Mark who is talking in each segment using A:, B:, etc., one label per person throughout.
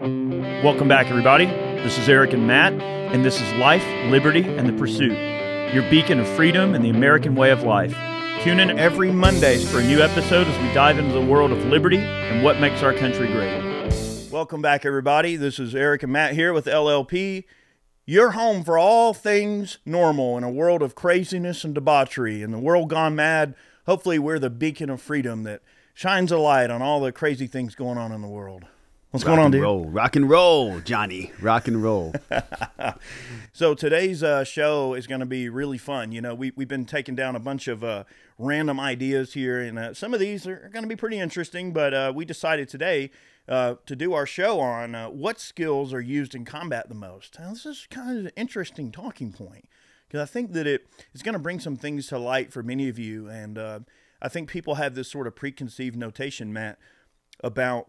A: Welcome back, everybody. This is Eric and Matt, and this is Life, Liberty, and the Pursuit, your beacon of freedom and the American way of life. Tune in every Mondays for a new episode as we dive into the world of liberty and what makes our country great. Welcome back, everybody. This is Eric and Matt here with LLP. Your home for all things normal in a world of craziness and debauchery. In the world gone mad, hopefully we're the beacon of freedom that shines a light on all the crazy things going on in the world. What's going on, dude?
B: Rock and roll, Johnny. Rock and roll.
A: So today's show is going to be really fun. You know, we've been taking down a bunch of random ideas here, and some of these are going to be pretty interesting, but we decided today to do our show on what skills are used in combat the most. Now, this is kind of an interesting talking point, because I think that it's going to bring some things to light for many of you, and I think people have this sort of preconceived notation, Matt, about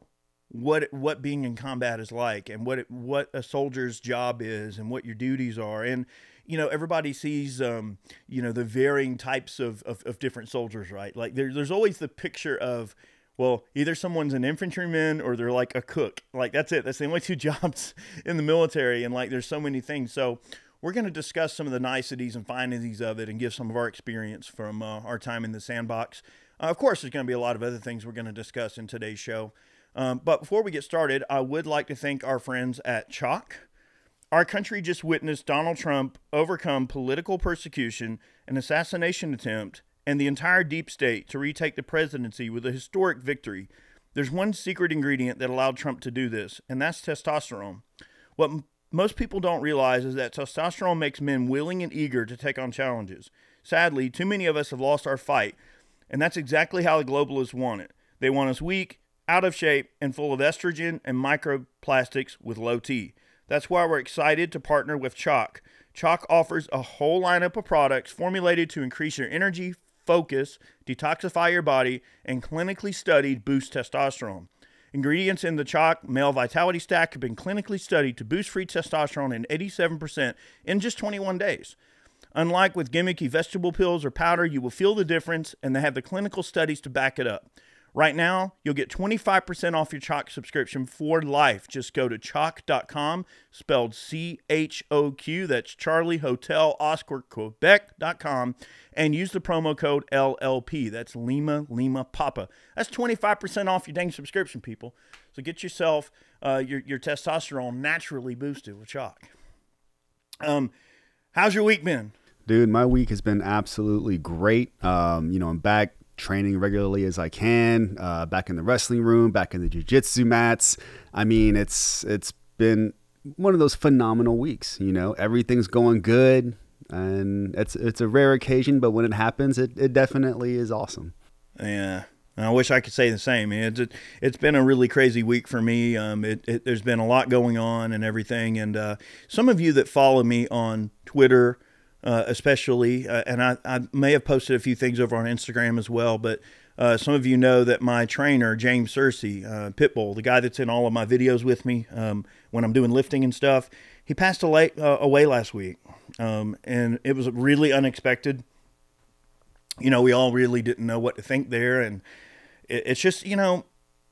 A: what being in combat is like, and what a soldier's job is, and what your duties are. And you know, everybody sees you know, the varying types of different soldiers, right? Like there's always the picture of, well, either someone's an infantryman or they're like a cook. Like that's it. That's the only two jobs in the military, and like there's so many things. So we're going to discuss some of the niceties and findings of it and give some of our experience from our time in the sandbox. Of course, there's going to be a lot of other things we're going to discuss in today's show. But before we get started, I would like to thank our friends at Choq. Our country just witnessed Donald Trump overcome political persecution, an assassination attempt, and the entire deep state to retake the presidency with a historic victory. There's one secret ingredient that allowed Trump to do this, and that's testosterone. What most people don't realize is that testosterone makes men willing and eager to take on challenges. Sadly, too many of us have lost our fight, and that's exactly how the globalists want it. They want us weak, out of shape, and full of estrogen and microplastics with low T. That's why we're excited to partner with Choq. Choq offers a whole lineup of products formulated to increase your energy, focus, detoxify your body, and clinically studied boost testosterone. Ingredients in the Choq Male Vitality Stack have been clinically studied to boost free testosterone in 87% in just 21 days. Unlike with gimmicky vegetable pills or powder, you will feel the difference, and they have the clinical studies to back it up. Right now, you'll get 25% off your Choq subscription for life. Just go to choq.com, spelled C-H-O-Q, that's Charlie Hotel Oscar Quebec.com, and use the promo code LLP. That's Lima Papa. That's 25% off your dang subscription, people. So get yourself your testosterone naturally boosted with Choq. How's your week been?
B: Dude, my week has been absolutely great. You know, I'm back training regularly as I can, back in the wrestling room, back in the jiu-jitsu mats. I mean, it's been one of those phenomenal weeks. You know, everything's going good, and it's a rare occasion, but when it happens, it definitely is awesome.
A: Yeah, I wish I could say the same. It's been a really crazy week for me. There's been a lot going on and everything, and some of you that follow me on Twitter, especially, and I may have posted a few things over on Instagram as well, but some of you know that my trainer, James Searcy, Pitbull, the guy that's in all of my videos with me when I'm doing lifting and stuff, he passed away last week, and it was really unexpected. You know, we all really didn't know what to think there, and it's just, you know,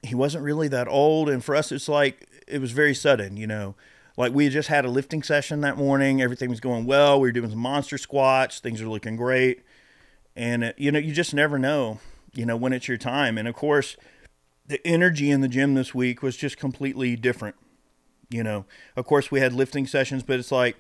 A: he wasn't really that old, and for us, it's like, it was very sudden, you know. Like, we just had a lifting session that morning. Everything was going well. We were doing some monster squats. Things are looking great. And, you know, you just never know, you know, when it's your time. And, of course, the energy in the gym this week was just completely different. You know, of course, we had lifting sessions, but it's like,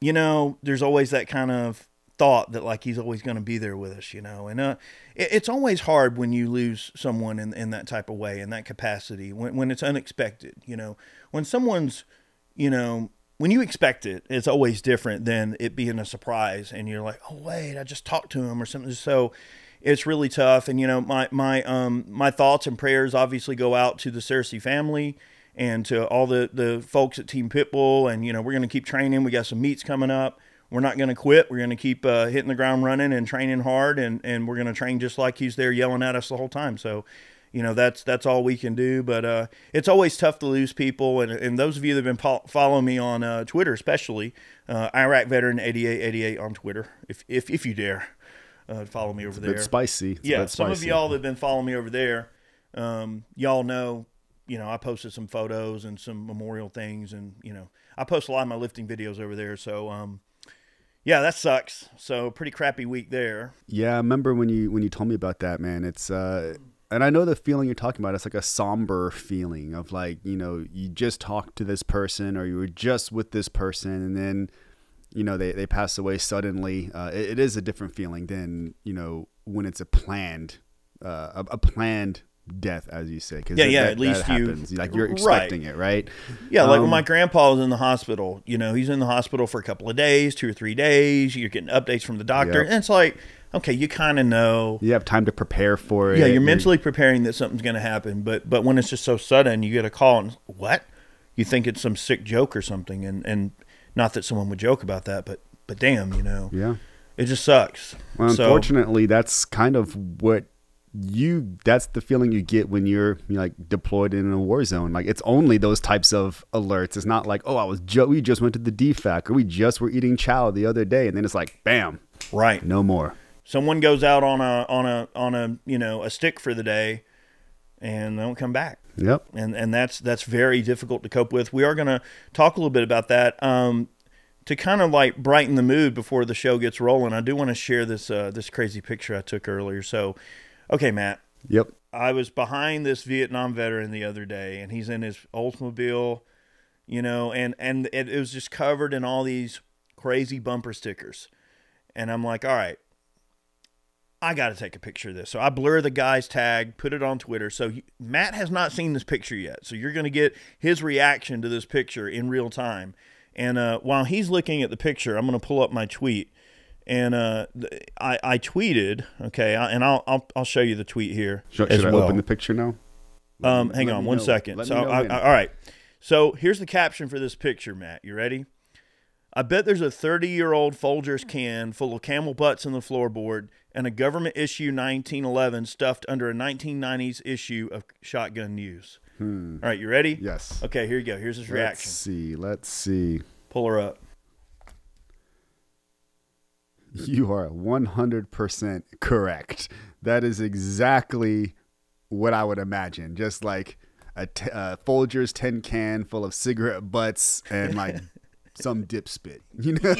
A: you know, there's always that kind of thought that, like, he's always going to be there with us, you know. And it's always hard when you lose someone in that type of way, in that capacity, when it's unexpected, you know. When someone's, you know, when you expect it, it's always different than it being a surprise. And you're like, oh, wait, I just talked to him or something. So it's really tough. And, you know, my thoughts and prayers obviously go out to the Searcy family and to all the folks at Team Pitbull. And, you know, we're going to keep training. We got some meets coming up. We're not going to quit. We're going to keep hitting the ground running and training hard. And we're going to train just like he's there yelling at us the whole time. So, you know, that's all we can do. But it's always tough to lose people. And those of you that have been following me on Twitter, especially, Iraq Veteran 8888 on Twitter, if you dare follow me over there.
B: It's a bit spicy.
A: Some of y'all that have been following me over there, y'all know you know, I posted some photos and some memorial things, and you know, I post a lot of my lifting videos over there. So yeah, that sucks. So pretty crappy week there.
B: Yeah, I remember when you told me about that, man. It's and I know the feeling you're talking about. It's like a somber feeling of like, you know, you just talked to this person or you were just with this person, and then, you know, they pass away suddenly. It is a different feeling than, you know, when it's a planned death, as you say. Cause
A: at least
B: that happens. Like you're expecting it, right?
A: Yeah, like when my grandpa was in the hospital, you know, he's in the hospital for a couple of days, 2 or 3 days. You're getting updates from the doctor, and it's like, okay, you kind of know.
B: You have time to prepare for it.
A: Yeah, you're mentally preparing that something's going to happen, but when it's just so sudden, you get a call and what? You think it's some sick joke or something, and not that someone would joke about that, but damn, you know.
B: Yeah.
A: It just sucks.
B: Well, unfortunately, that's kind of what that's the feeling you get when you're like deployed in a war zone. Like it's only those types of alerts. It's not like, oh, we just went to the DFAC, or we just were eating chow the other day, and then it's like, bam,
A: right,
B: no more.
A: Someone goes out on a you know, a stick for the day, and they don't come back.
B: Yep.
A: And that's very difficult to cope with. We are going to talk a little bit about that. To kind of like brighten the mood before the show gets rolling, I do want to share this this crazy picture I took earlier. So, okay, Matt.
B: Yep.
A: I was behind this Vietnam veteran the other day, and he's in his Oldsmobile, you know, and it was just covered in all these crazy bumper stickers. And I'm like, all right, I got to take a picture of this. So I blur the guy's tag, put it on Twitter. So Matt has not seen this picture yet. So you're going to get his reaction to this picture in real time. And while he's looking at the picture, I'm going to pull up my tweet. And I tweeted, okay, and I'll show you the tweet here.
B: Should I open the picture now?
A: Hang on one second. So all right. So here's the caption for this picture, Matt. You ready? I bet there's a 30-year-old Folgers can full of camel butts in the floorboard and a government issue 1911 stuffed under a 1990s issue of Shotgun News. All right, you ready?
B: Yes.
A: Okay, here you go. Here's his reaction.
B: Let's see.
A: Pull her up.
B: You are 100% correct. That is exactly what I would imagine. Just like a Folgers 10 can full of cigarette butts and like some dip spit, you know?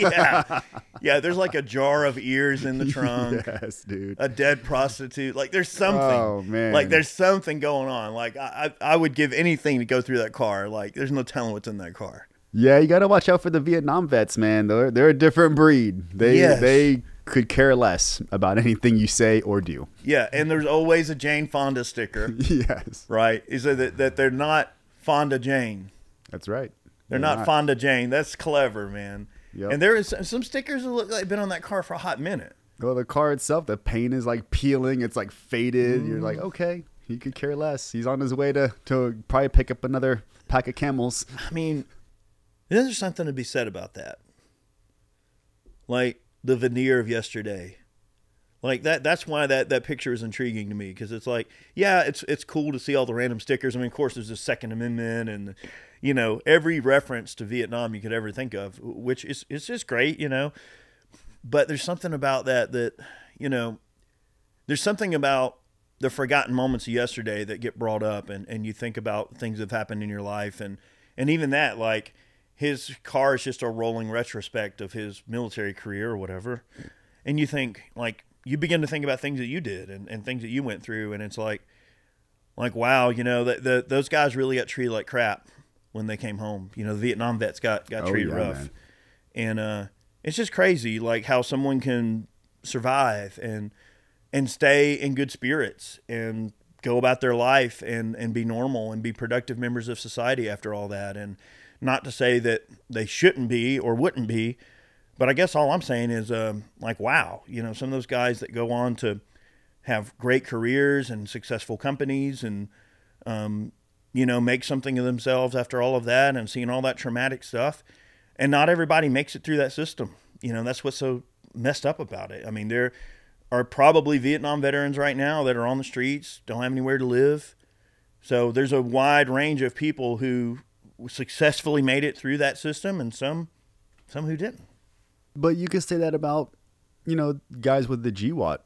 A: Yeah. There's like a jar of ears in the trunk.
B: Yes, dude.
A: A dead prostitute. Like there's something.
B: Oh man.
A: Like there's something going on. Like I would give anything to go through that car. Like there's no telling what's in that car.
B: Yeah, you got to watch out for the Vietnam vets, man. They're a different breed. They could care less about anything you say or do.
A: Yeah, and there's always a Jane Fonda sticker.
B: Yes.
A: Right? Is that they're not Fonda Jane.
B: That's right.
A: They're not Fonda Jane. That's clever, man.
B: Yep.
A: And there is some stickers that look like they've been on that car for a hot minute.
B: Well, the car itself, the paint is like peeling. It's like faded. You're like, okay, he could care less. He's on his way to probably pick up another pack of Camels.
A: I mean, there's something to be said about that. Like the veneer of yesterday. Like that's why that picture is intriguing to me, because it's like, yeah, it's cool to see all the random stickers. I mean, of course, there's the Second Amendment and, you know, every reference to Vietnam you could ever think of, which is just great, you know. But there's something about that, you know, there's something about the forgotten moments of yesterday that get brought up, and you think about things that have happened in your life, and even that, like, his car is just a rolling retrospect of his military career or whatever. And you think, like, you begin to think about things that you did and things that you went through. And it's like, wow, you know, those guys really got treated like crap when they came home. You know, the Vietnam vets got treated rough. Man. And it's just crazy, like, how someone can survive and stay in good spirits and go about their life and be normal and be productive members of society after all that. And not to say that they shouldn't be or wouldn't be, but I guess all I'm saying is, like, wow, you know, some of those guys that go on to have great careers and successful companies and, you know, make something of themselves after all of that and seeing all that traumatic stuff. And not everybody makes it through that system. You know, that's what's so messed up about it. I mean, there are probably Vietnam veterans right now that are on the streets, don't have anywhere to live. So there's a wide range of people who successfully made it through that system, and some who didn't.
B: But you could say that about, you know, guys with the GWAT,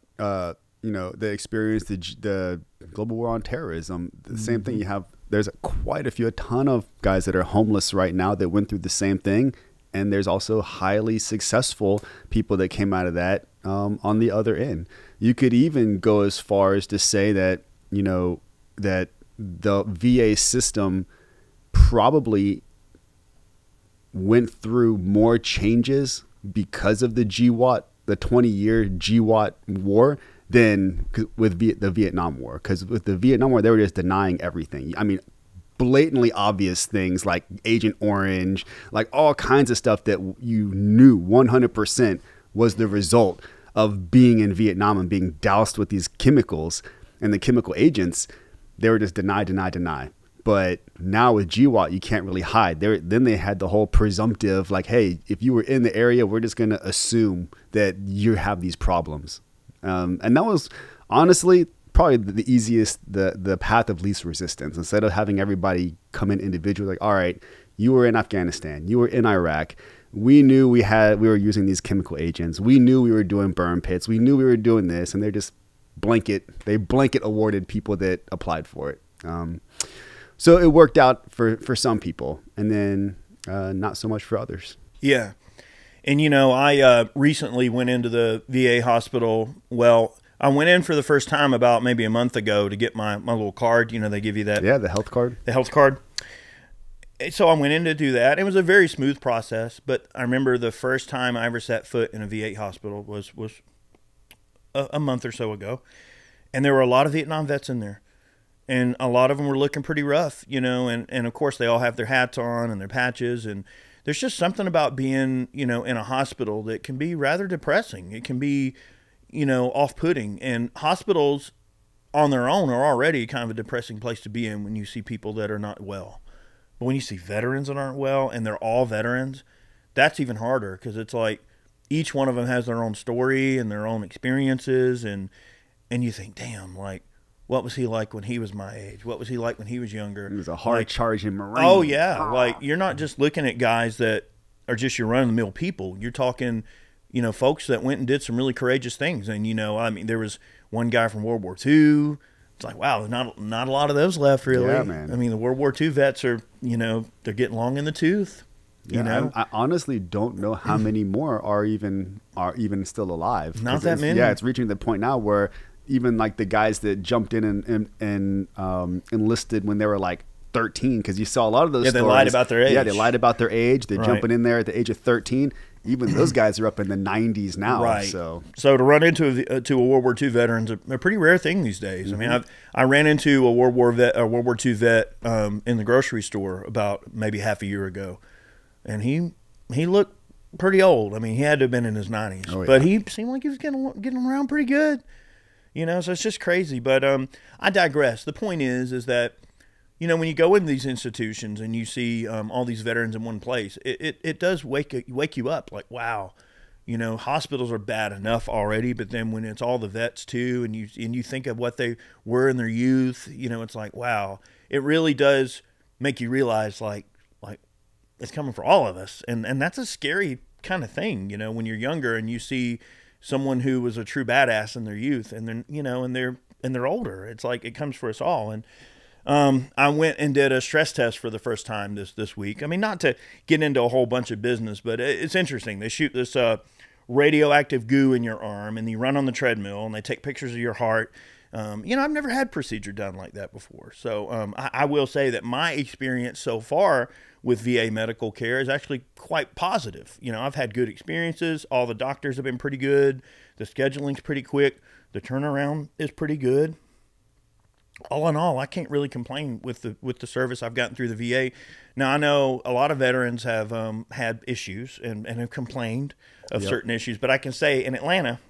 B: you know, that experienced the global war on terrorism. The same thing. You have there's a ton of guys that are homeless right now that went through the same thing. And there's also highly successful people that came out of that on the other end. You could even go as far as to say that, you know, that the VA system probably went through more changes because of the GWAT, the 20-year GWAT war, than with the Vietnam War. Because with the Vietnam War, they were just denying everything. I mean, blatantly obvious things like Agent Orange, like all kinds of stuff that you knew 100% was the result of being in Vietnam and being doused with these chemicals and the chemical agents. They were just deny. But now with GWAT, you can't really hide. Then they had the whole presumptive, like, hey, if you were in the area, we're just going to assume that you have these problems. And that was honestly probably the easiest, the path of least resistance. Instead of having everybody come in individually, like, all right, you were in Afghanistan, you were in Iraq. We knew we were using these chemical agents. We knew we were doing burn pits. We knew we were doing this, and they're just blanket awarded people that applied for it. So it worked out for some people, and then not so much for others.
A: Yeah. And, you know, I recently went into the VA hospital. Well, I went in for the first time about maybe a month ago to get my little card. You know, they give you that.
B: Yeah, the health card.
A: The health card. So I went in to do that. It was a very smooth process, but I remember the first time I ever set foot in a VA hospital was a month or so ago. And there were a lot of Vietnam vets in there. And a lot of them were looking pretty rough, you know, and of course they all have their hats on and their patches. And there's just something about being, you know, in a hospital that can be rather depressing. It can be, you know, off-putting. And hospitals on their own are already kind of a depressing place to be in when you see people that are not well. But when you see veterans that aren't well and they're all veterans, that's even harder, because it's like each one of them has their own story and their own experiences. And you think, damn, like, what was he like when he was my age? What was he like when he was younger?
B: He was a hard-charging Marine.
A: Oh, yeah. Like, you're not just looking at guys that are just your run-of-the-mill people. You're talking, you know, folks that went and did some really courageous things. And, you know, I mean, there was one guy from World War II. It's like, wow, not a lot of those left, really.
B: Yeah, man.
A: I mean, the World War II vets are, you know, they're getting long in the tooth.
B: Yeah,
A: you know?
B: I honestly don't know how many more are even still alive.
A: Not that many.
B: Yeah, it's reaching the point now where even like the guys that jumped in and enlisted when they were like 13, because you saw a lot of those stories.
A: They lied about their age.
B: Yeah, they lied about their age. They're
A: Right.
B: jumping in there at the age of 13. Even those guys are up in the 90s now.
A: Right.
B: So
A: to run into a World War II veteran's a pretty rare thing these days. I mean, I ran into a World War II vet in the grocery store about maybe half a year ago, and he looked pretty old. I mean, he had to have been in his 90s,
B: Oh, yeah.
A: but he seemed like he was getting around pretty good. You know, so it's just crazy. But I digress. The point is that, you know, when you go into these institutions and you see all these veterans in one place, it does wake you up. Like, wow, you know, hospitals are bad enough already, but then when it's all the vets too, and you think of what they were in their youth, you know, it's like, wow, it really does make you realize like it's coming for all of us, and that's a scary kind of thing, you know, when you're younger and you see someone who was a true badass in their youth, and then, you know, and they're older. It's like it comes for us all. And I went and did a stress test for the first time this week. I mean, not to get into a whole bunch of business, but it's interesting. They shoot this radioactive goo in your arm, and you run on the treadmill, and they take pictures of your heart. You know, I've never had procedure done like that before. So I will say that my experience so far with VA medical care is actually quite positive. You know, I've had good experiences. All the doctors have been pretty good. The scheduling's pretty quick. The turnaround is pretty good. All in all, I can't really complain with the service I've gotten through the VA. Now, I know a lot of veterans have had issues and have complained of certain issues, but I can say in Atlanta,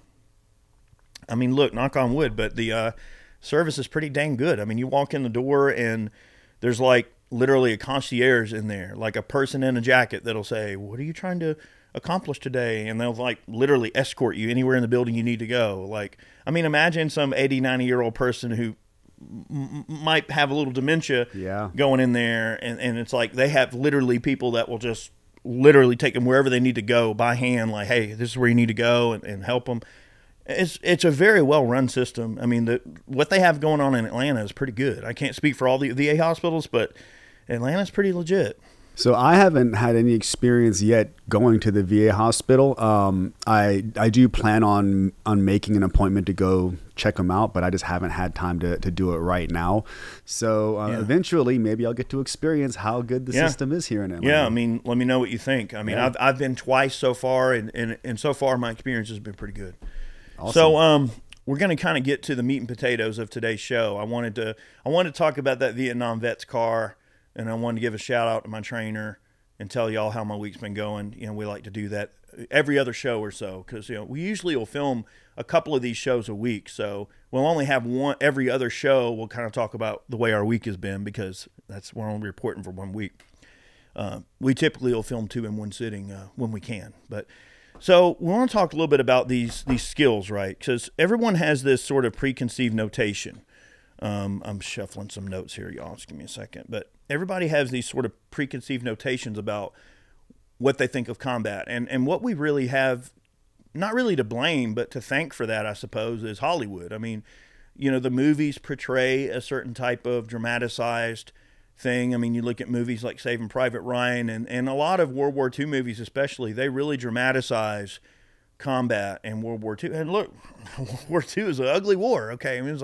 A: I mean, look, knock on wood, but the service is pretty dang good. I mean, you walk in the door and there's like literally a concierge in there, like a person in a jacket that'll say, "What are you trying to accomplish today?" And they'll like literally escort you anywhere in the building you need to go. Like, I mean, imagine some 80, 90-year-old person who might have a little dementia going in there, and it's like they have literally people that will just literally take them wherever they need to go by hand, like, hey, this is where you need to go, and help them. It's a very well run system. I mean, what they have going on in Atlanta is pretty good. I can't speak for all the VA hospitals, but Atlanta's pretty legit.
B: So I haven't had any experience yet going to the VA hospital. I do plan on making an appointment to go check them out, but I just haven't had time to do it right now. So eventually, maybe I'll get to experience how good the system is here in Atlanta.
A: Yeah, I mean, let me know what you think. I mean, I've been twice so far, and so far my experience has been pretty good. Awesome. So we're going to kind of get to the meat and potatoes of today's show. I wanted to talk about that Vietnam vet's car. And I wanted to give a shout out to my trainer and tell y'all how my week's been going. You know, we like to do that every other show or so because, you know, we usually will film a couple of these shows a week. So we'll only have one every other show. We'll kind of talk about the way our week has been because we're only reporting for 1 week. We typically will film 2 in one sitting when we can. But so we want to talk a little bit about these skills, right? Because everyone has this sort of preconceived notation. I'm shuffling some notes here, y'all. Just give me a second. But everybody has these sort of preconceived notations about what they think of combat. And what we really have, not really to blame, but to thank for that, I suppose, is Hollywood. I mean, you know, the movies portray a certain type of dramatized thing. I mean, you look at movies like Saving Private Ryan and a lot of World War II movies especially, they really dramatize combat in World War II. And look, World War II is an ugly war, okay? I mean,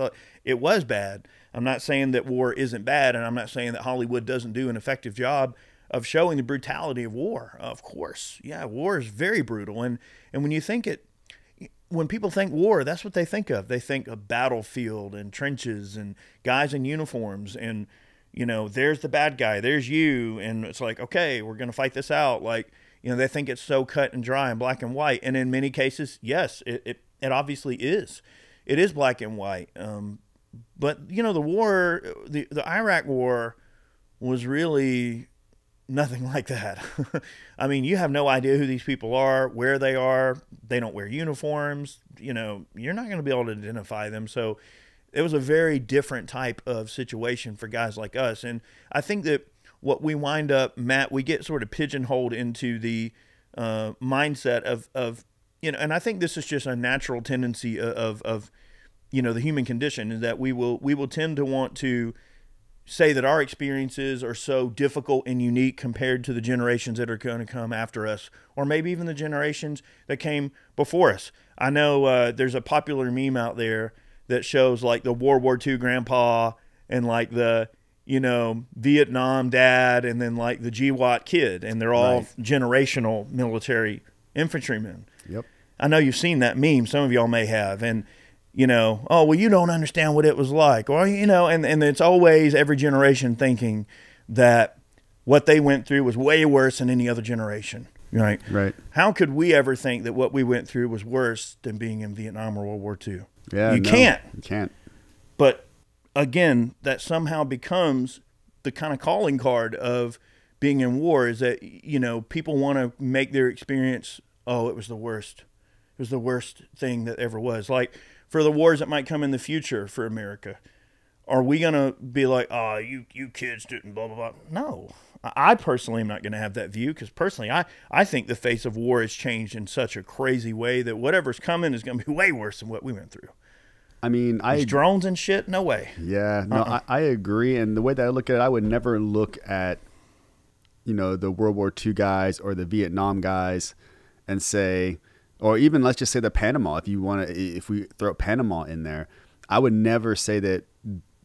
A: it was bad. I'm not saying that war isn't bad, and I'm not saying that Hollywood doesn't do an effective job of showing the brutality of war. Of course, yeah, war is very brutal. And when you think when people think war, that's what they think of. They think of battlefield and trenches and guys in uniforms and, you know, there's the bad guy, there's you, and it's like, okay, we're going to fight this out. Like, you know, they think it's so cut and dry and black and white. And in many cases, yes, it obviously is. It is black and white. But, you know, the war, the Iraq war was really nothing like that. I mean, you have no idea who these people are, where they are. They don't wear uniforms. You know, you're not going to be able to identify them. So it was a very different type of situation for guys like us. And I think that what we wind up, Matt, we get sort of pigeonholed into the mindset of, you know, and I think this is just a natural tendency of you know, the human condition is that we will tend to want to say that our experiences are so difficult and unique compared to the generations that are going to come after us, or maybe even the generations that came before us. I know there's a popular meme out there that shows like the World War II grandpa and like the, you know, Vietnam dad and then like the GWAT kid, and they're all generational military infantrymen.
B: Yep.
A: I know you've seen that meme. Some of y'all may have. And, you know, oh, well, you don't understand what it was like. Or, you know, and it's always every generation thinking that what they went through was way worse than any other generation. Right?
B: Right.
A: How could we ever think that what we went through was worse than being in Vietnam or World War II?
B: Yeah,
A: You can't.
B: You can't.
A: But again, that somehow becomes the kind of calling card of being in war is that, you know, people want to make their experience, oh, it was the worst. It was the worst thing that ever was. Like for the wars that might come in the future for America, are we going to be like, oh, you kids didn't blah, blah, blah? No. I personally am not going to have that view because personally I think the face of war has changed in such a crazy way that whatever's coming is going to be way worse than what we went through.
B: I mean,
A: These drones and shit, no way.
B: Yeah, no, I agree. And the way that I look at it, I would never look at, you know, the World War II guys or the Vietnam guys and say, or even let's just say the Panama, if we throw Panama in there, I would never say that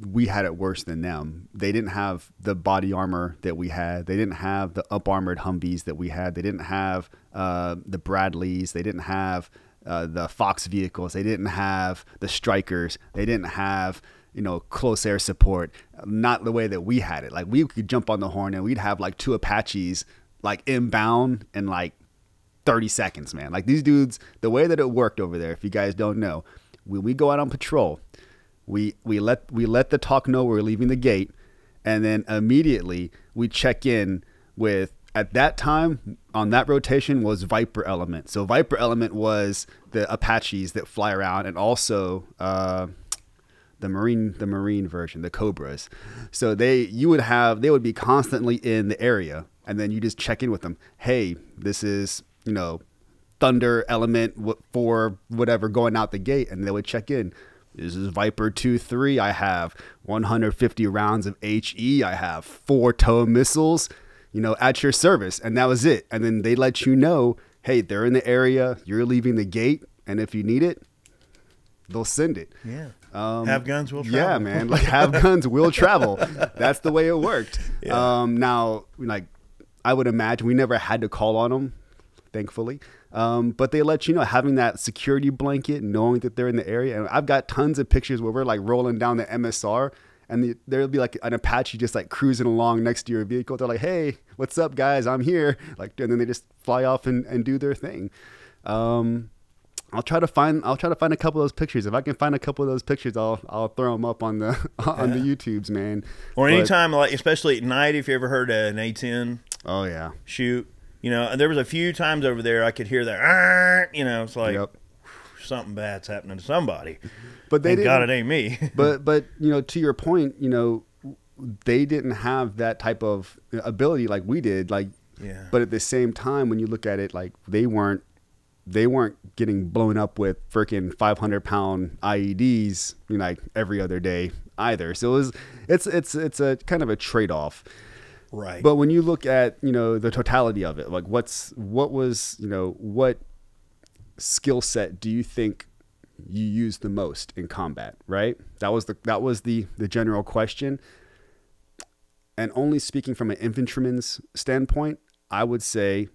B: we had it worse than them. They didn't have the body armor that we had. They didn't have the up-armored Humvees that we had. They didn't have the Bradleys. They didn't have the Fox vehicles. They didn't have the Strikers. They didn't have, you know, close air support. Not the way that we had it. Like we could jump on the horn and we'd have like 2 Apaches like inbound in like 30 seconds, man. Like these dudes, the way that it worked over there, if you guys don't know, when we go out on patrol, we let the TOC know we're leaving the gate, and then immediately we check in with, at that time on that rotation was Viper Element. So Viper Element was the Apaches that fly around, and also the Marine version, the Cobras. So they would be constantly in the area, and then you just check in with them. Hey, this is, you know, thunder element for whatever going out the gate, and they would check in. This is Viper 2-3. I have 150 rounds of HE. I have 4 TOW missiles, at your service. And that was it. And then they let you know, hey, they're in the area. You're leaving the gate. And if you need it, they'll send it.
A: Yeah. Have guns will travel.
B: Yeah, man. Like, have guns will travel. That's the way it worked.
A: Yeah.
B: Now, like, I would imagine we never had to call on them, thankfully. But they let you know, having that security blanket, knowing that they're in the area. And I've got tons of pictures where we're like rolling down the MSR and there'll be like an Apache just like cruising along next to your vehicle. They're like, hey, what's up, guys? I'm here. Like, and then they just fly off and do their thing. I'll try to find a couple of those pictures. If I can find a couple of those pictures, I'll throw them up on the the YouTubes, man.
A: Or anytime, like especially at night, if you ever heard an A10.
B: Oh yeah.
A: Shoot. There was a few times over there I could hear that. It's like something bad's happening to somebody.
B: But they didn't.
A: God, it ain't me.
B: but to your point, they didn't have that type of ability like we did. Like,
A: yeah.
B: But at the same time, when you look at it, like they weren't getting blown up with freaking 500-pound IEDs like every other day either. So it's a kind of a trade-off.
A: Right.
B: But when you look at, the totality of it, like what skill set do you think you use the most in combat, right? That was the general question. And only speaking from an infantryman's standpoint, I would say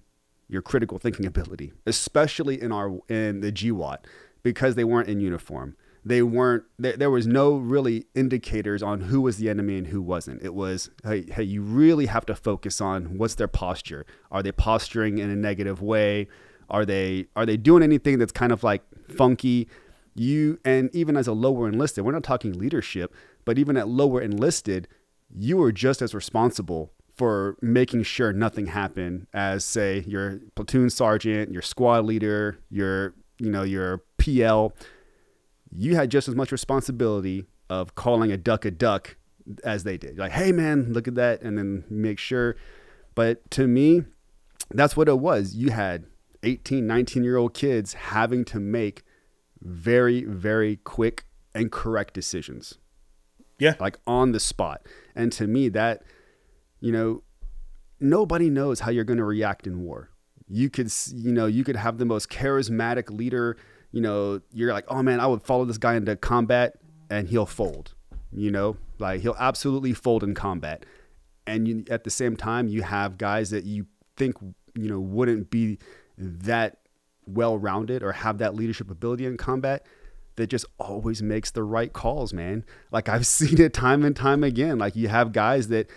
B: your critical thinking ability, especially in the GWAT, because they weren't in uniform. There was no really indicators on who was the enemy and who wasn't. It was, hey, you really have to focus on what's their posture. Are they posturing in a negative way? Are they doing anything that's kind of like funky? And even as a lower enlisted, we're not talking leadership, but even at lower enlisted, you are just as responsible for making sure nothing happened as, say, your platoon sergeant, your squad leader, your PL. You had just as much responsibility of calling a duck as they did. Like, hey man, look at that. And then make sure. But to me, that's what it was. You had 18, 19-year-old kids having to make very, very quick and correct decisions.
A: Yeah.
B: Like on the spot. And to me that, nobody knows how you're going to react in war. You could have the most charismatic leader. You're like, oh man, I would follow this guy into combat and he'll fold, like he'll absolutely fold in combat. And at the same time, you have guys that you think, wouldn't be that well-rounded or have that leadership ability in combat that just always makes the right calls, man. Like I've seen it time and time again. Like you have guys that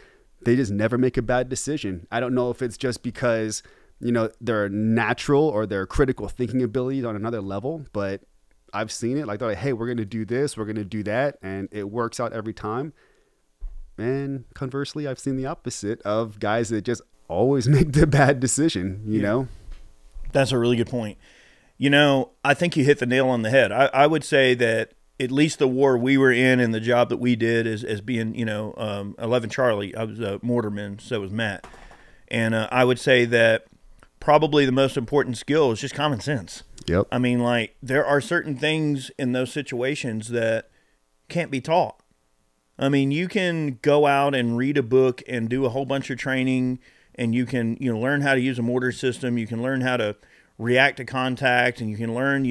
B: they just never make a bad decision. I don't know if it's just because their natural or their critical thinking abilities on another level, but I've seen it. Like they're like, hey, we're going to do this, we're going to do that. And it works out every time. And conversely, I've seen the opposite of guys that just always make the bad decision, you know?
A: That's a really good point. I think you hit the nail on the head. I would say that at least the war we were in and the job that we did as being, 11 Charlie, I was a mortarman, so was Matt. And I would say that probably the most important skill is just common sense.
B: Yep.
A: I mean, like, there are certain things in those situations that can't be taught. I mean, you can go out and read a book and do a whole bunch of training, and you can, learn how to use a mortar system. You can learn how to react to contact, and you can learn,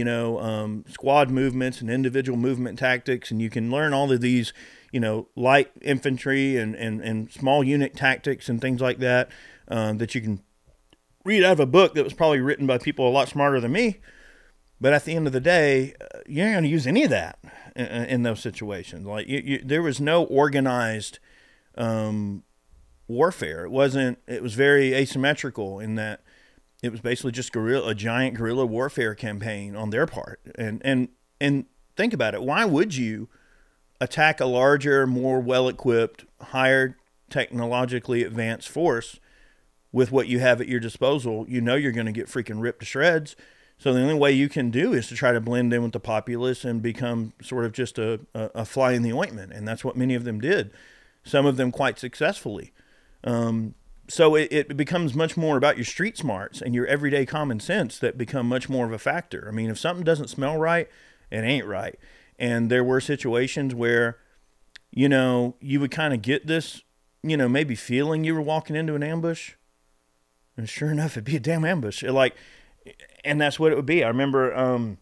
A: squad movements and individual movement tactics, and you can learn all of these, light infantry and small unit tactics and things like that, that you can read out of a book that was probably written by people a lot smarter than me. But at the end of the day, you ain't going to use any of that in those situations. Like there was no organized warfare. It was very asymmetrical in that it was basically just a giant guerrilla warfare campaign on their part. And think about it. Why would you attack a larger, more well-equipped, higher technologically advanced force with what you have at your disposal? You're going to get freaking ripped to shreds. So the only way you can do is to try to blend in with the populace and become sort of just a fly in the ointment. And that's what many of them did. Some of them quite successfully. So it becomes much more about your street smarts and your everyday common sense that become much more of a factor. I mean, if something doesn't smell right, it ain't right. And there were situations where, you know, you would kind of get this, you know, maybe feeling you were walking into an ambush. And sure enough, it'd be a damn ambush. And that's what it would be. I remember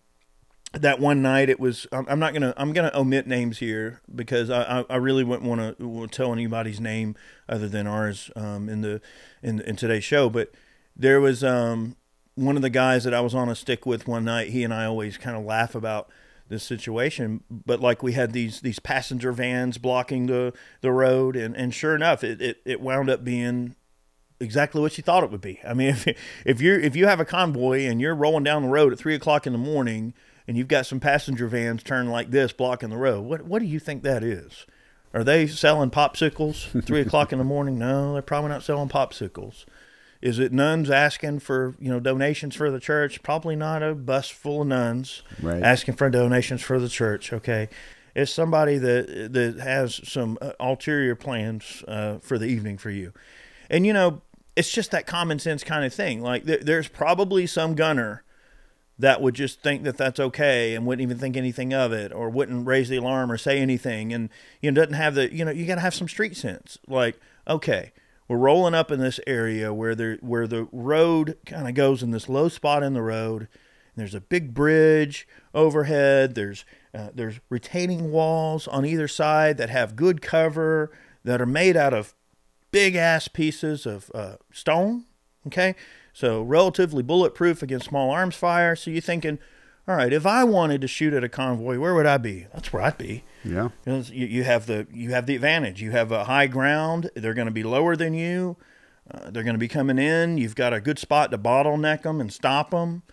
A: that one night it was, I'm going to omit names here because I really wouldn't want to tell anybody's name other than ours in today's show. But there was one of the guys that I was on a stick with one night. He and I always kind of laugh about this situation, but like we had these passenger vans blocking the road, and sure enough, it wound up being exactly what you thought it would be. I mean, if you have a convoy and you're rolling down the road at 3 o'clock in the morning and you've got some passenger vans turned like this blocking the road, what do you think that is? Are they selling popsicles at 3 o'clock in the morning? No, they're probably not selling popsicles. Is it nuns asking for, you know, donations for the church? Probably not a bus full of nuns asking for donations for the church. Okay, it's somebody that has some ulterior plans for the evening for you, and you know, it's just that common sense kind of thing. Like there's probably some gunner that would just think that that's okay and wouldn't even think anything of it, or wouldn't raise the alarm or say anything, and you know, doesn't have the, you know, you got to have some street sense. Like, okay, we're rolling up in this area where the road kind of goes in this low spot in the road. And there's a big bridge overhead. There's retaining walls on either side that have good cover, that are made out of big ass pieces of stone. Okay, so relatively bulletproof against small arms fire. So you're thinking, all right, if I wanted to shoot at a convoy, where would I be? That's where I'd be. Yeah. You have the advantage. You have a high ground. They're going to be lower than you. They're going to be coming in. You've got a good spot to bottleneck them and stop them.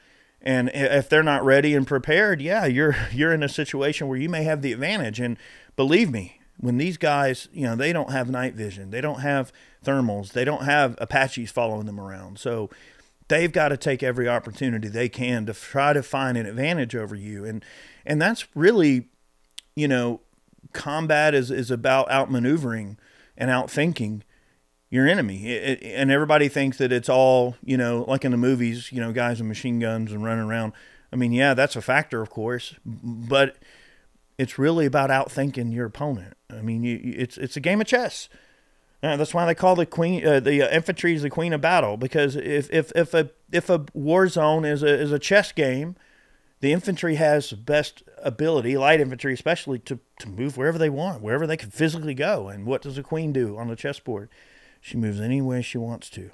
A: And if they're not ready and prepared, yeah, you're in a situation where you may have the advantage. And believe me, when these guys, you know, they don't have night vision, they don't have thermals, they don't have Apaches following them around. So they've got to take every opportunity they can to try to find an advantage over you. And that's really, you know, combat is about outmaneuvering and outthinking your enemy. And everybody thinks that it's all, you know, like in the movies, you know, guys with machine guns and running around. I mean, yeah, that's a factor, of course, but it's really about outthinking your opponent. I mean, it's a game of chess. That's why they call the infantry is the queen of battle, because if a war zone is a chess game, the infantry has the best ability, light infantry especially, to move wherever they want, wherever they can physically go. And what does a queen do on the chessboard? She moves any way she wants to,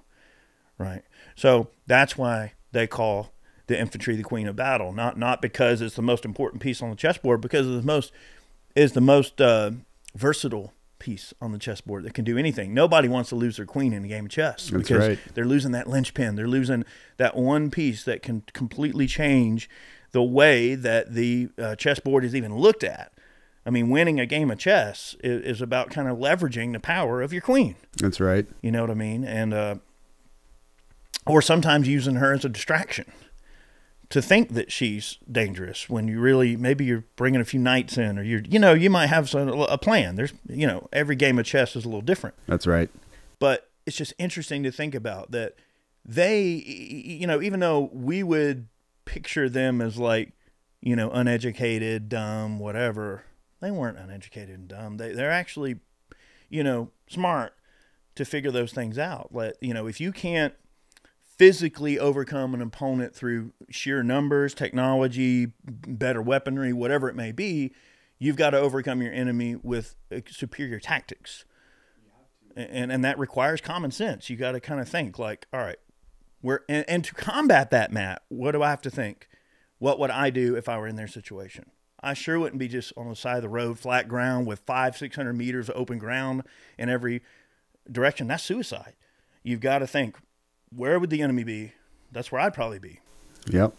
A: right? So that's why they call the infantry the queen of battle, not because it's the most important piece on the chessboard, because it's the most versatile piece on the chessboard that can do anything. Nobody wants to lose their queen in a game of chess.
B: That's
A: because
B: right.
A: They're losing that linchpin. They're losing that one piece that can completely change the way that the chessboard is even looked at. I mean, winning a game of chess is about kind of leveraging the power of your queen.
B: That's right.
A: You know what I mean? And or sometimes using her as a distraction to think that she's dangerous when you really, maybe you're bringing a few knights in, or you might have a plan. There's, you know, every game of chess is a little different.
B: That's right.
A: But it's just interesting to think about that they, you know, even though we would picture them as like, you know, uneducated, dumb, whatever, they weren't uneducated and dumb. They're actually, you know, smart to figure those things out. You know, if you can't physically overcome an opponent through sheer numbers, technology, better weaponry, whatever it may be, you've got to overcome your enemy with superior tactics. And that requires common sense. You got to kind of think like, all right, and to combat that, Matt, what do I have to think? What would I do if I were in their situation? I sure wouldn't be just on the side of the road, flat ground with 500-600 meters of open ground in every direction. That's suicide. You've got to think, where would the enemy be? That's where I'd probably be.
B: Yep.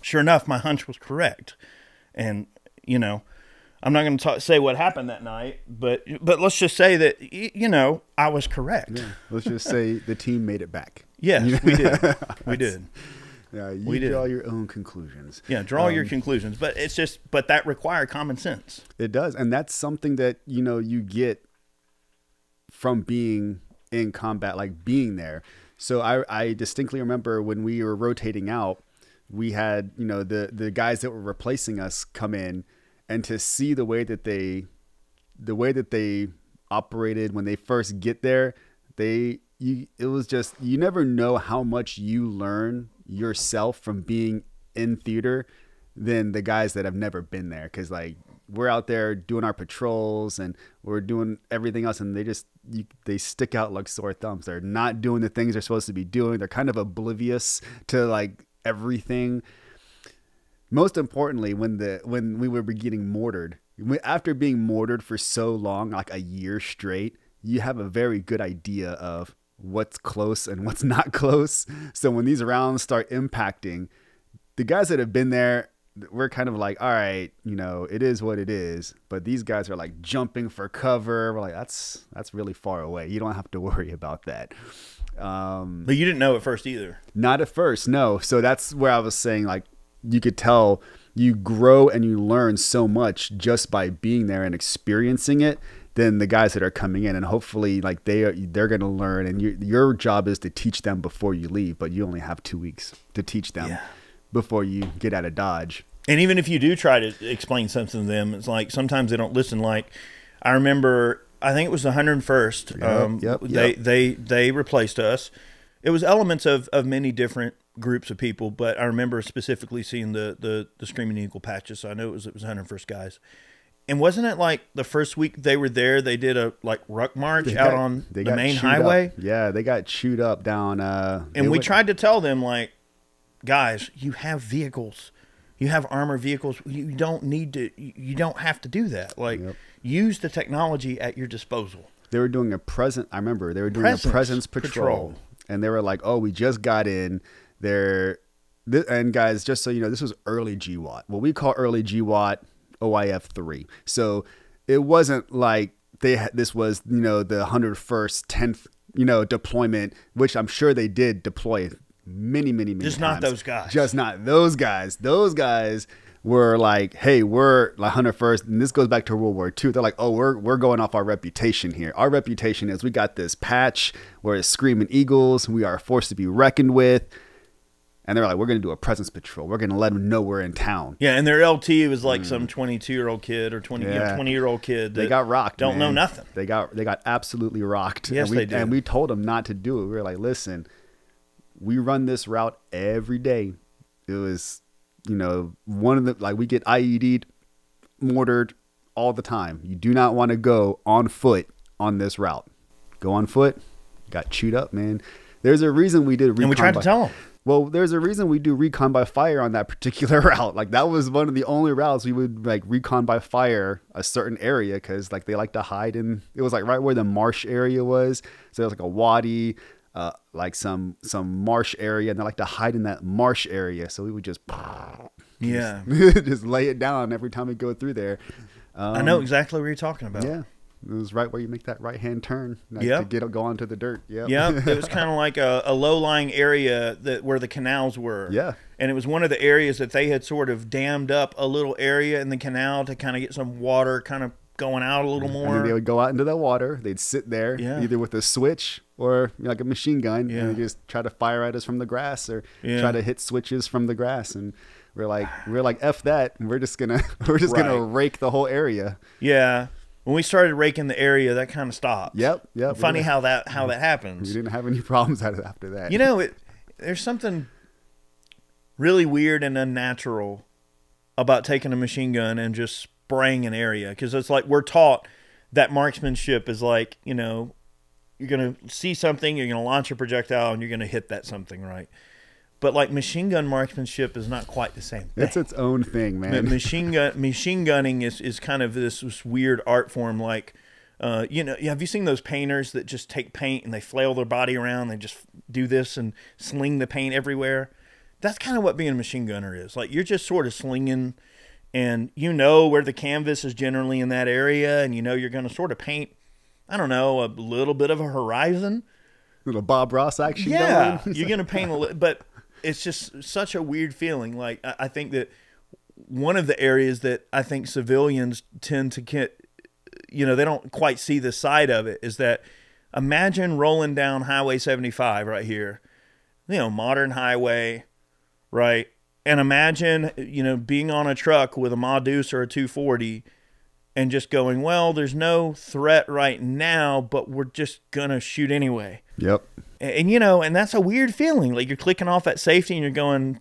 A: Sure enough, my hunch was correct. And, you know, I'm not going to say what happened that night, but let's just say that, you know, I was correct.
B: Yeah. Let's just say the team made it back.
A: Yes, we did. We did.
B: Yeah, you draw your own conclusions.
A: Yeah, draw your conclusions. But but that required common sense.
B: It does. And that's something that, you know, you get from being in combat, like being there. So I distinctly remember when we were rotating out, we had, you know, the guys that were replacing us come in, and to see the way that they operated when they first get there, it was just, you never know how much you learn yourself from being in theater than the guys that have never been there. Cause like we're out there doing our patrols and we're doing everything else, and they stick out like sore thumbs. They're not doing the things they're supposed to be doing. They're kind of oblivious to like everything. Most importantly, when we were getting mortared, after being mortared for so long, like a year straight, you have a very good idea of what's close and what's not close. So when these rounds start impacting, the guys that have been there, we're kind of like, all right, you know, it is what it is. But these guys are like jumping for cover. We're like, that's really far away. You don't have to worry about that.
A: But you didn't know at first either.
B: Not at first, no. So that's where I was saying, like, you could tell you grow and you learn so much just by being there and experiencing it than the guys that are coming in. And hopefully, like, they're going to learn, and your job is to teach them before you leave, but you only have 2 weeks to teach them before you get out of Dodge. And
A: even if you do try to explain something to them, it's like sometimes they don't listen. Like, I remember, I think it was the 101st. They replaced us. It was elements of many different groups of people, but I remember specifically seeing the Screaming Eagle patches. So I know it was 101st guys. And wasn't it like the first week they were there, they did a like ruck march out on the main highway?
B: Up. Yeah, they got chewed up down.
A: And we tried to tell them, like, guys, you have vehicles. You have armor vehicles. You don't need to. You don't have to do that. Like, use the technology at your disposal.
B: They were doing a present. I remember they were doing a presence patrol, and they were like, "Oh, we just got in there." And guys, just so you know, this was early GWAT. What we call early GWAT, OIF 3. So it wasn't like this was, you know, the 101st, 10th, you know, deployment, which I'm sure they did deploy many
A: just
B: times.
A: Not those guys.
B: Just not those guys. Those guys were like, hey, we're like 101st, and this goes back to World War II. They're like, oh, we're going off our reputation here. Our reputation is we got this patch where it's Screaming Eagles. We are a force to be reckoned with. And they're like, we're going to do a presence patrol. We're going to let them know we're in town.
A: Yeah, and their LT was like some 22-year-old kid or 20-year-old kid.
B: They got rocked.
A: Don't know nothing.
B: They got absolutely rocked.
A: Yes, they did.
B: And we told them not to do it. We were like, listen, we run this route every day. It was, you know, one of the, like, we get IED'd, mortared all the time. You do not want to go on foot on this route. Go on foot. Got chewed up, man. There's a reason we did recon.
A: And we tried to tell them.
B: Well, there's a reason we do recon by fire on that particular route. Like, that was one of the only routes we would like recon by fire a certain area, because like they like to hide in. It was like right where the marsh area was. So there was like a wadi, like some marsh area, and they like to hide in that marsh area. So we would just just lay it down every time we go through there.
A: I know exactly what you're talking about.
B: Yeah. It was right where you make that right-hand turn to go onto the dirt.
A: Yeah, it was kind of like a low-lying area where the canals were.
B: Yeah.
A: And it was one of the areas that they had sort of dammed up a little area in the canal to kind of get some water kind of going out a little more.
B: And then they would go out into the water. They'd sit there either with a switch or like a machine gun, and they just try to fire at us from the grass or try to hit switches from the grass. And we're like, F that. And we're just gonna rake the whole area.
A: Yeah. When we started raking the area, that kind of stopped.
B: Yep.
A: Funny how that happens.
B: We didn't have any problems after that.
A: You know, there's something really weird and unnatural about taking a machine gun and just spraying an area, because it's like we're taught that marksmanship is like, you know, you're going to see something, you're going to launch a projectile, and you're going to hit that something, right? But like machine gun marksmanship is not quite the same thing.
B: It's its own thing, man.
A: Machine gunning is kind of this weird art form. Like, you know, have you seen those painters that just take paint and they flail their body around? They just do this and sling the paint everywhere. That's kind of what being a machine gunner is. Like, you're just sort of slinging, and you know where the canvas is generally in that area, and you know you're going to sort of paint, I don't know, a little bit of a horizon.
B: Little Bob Ross action.
A: Yeah, you're going to paint a little, but it's just such a weird feeling. Like, I think that one of the areas that I think civilians tend to get, you know, they don't quite see the side of it, is that imagine rolling down Highway 75 right here, modern highway, right? And imagine, being on a truck with a Ma Deuce or a 240 and just going, well, there's no threat right now, but we're just going to shoot anyway.
B: Yep.
A: And, and that's a weird feeling. Like you're clicking off at safety and you're going,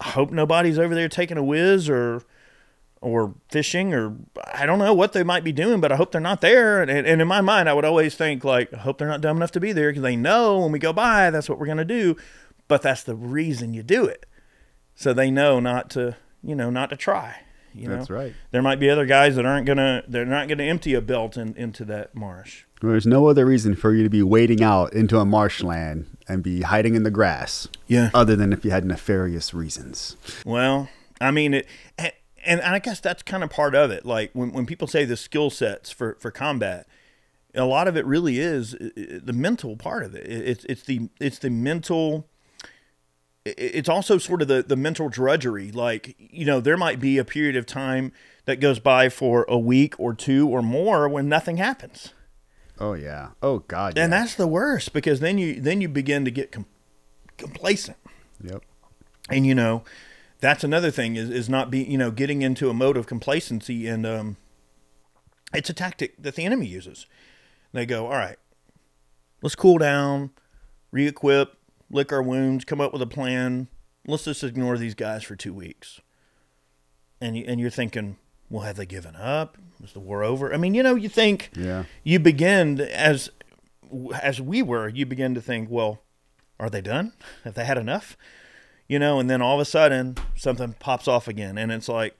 A: I hope nobody's over there taking a whiz or fishing, or I don't know what they might be doing, but I hope they're not there. And in my mind, I would always think, like, I hope they're not dumb enough to be there, because they know when we go by, that's what we're going to do. But that's the reason you do it. So they know not to try.
B: That's right.
A: There might be other guys that they're not gonna empty a belt into that marsh.
B: There's no other reason for you to be wading out into a marshland and be hiding in the grass.
A: Yeah.
B: Other than if you had nefarious reasons.
A: Well, I mean, and I guess that's kind of part of it. Like when people say the skill sets for combat, a lot of it really is the mental part of it. It's the mental. It's also sort of the mental drudgery. Like, there might be a period of time that goes by for a week or two or more when nothing happens.
B: Oh yeah. Oh God.
A: And
B: yeah.
A: that's the worst, because then you begin to get complacent.
B: Yep.
A: And that's another thing is not being, getting into a mode of complacency. And it's a tactic that the enemy uses. They go, all right, let's cool down, re-equip, lick our wounds, come up with a plan. Let's just ignore these guys for 2 weeks. And you're thinking, well, have they given up? Is the war over? I mean, you think, you begin as we were, you begin to think, well, are they done? Have they had enough? And then all of a sudden something pops off again. And it's like,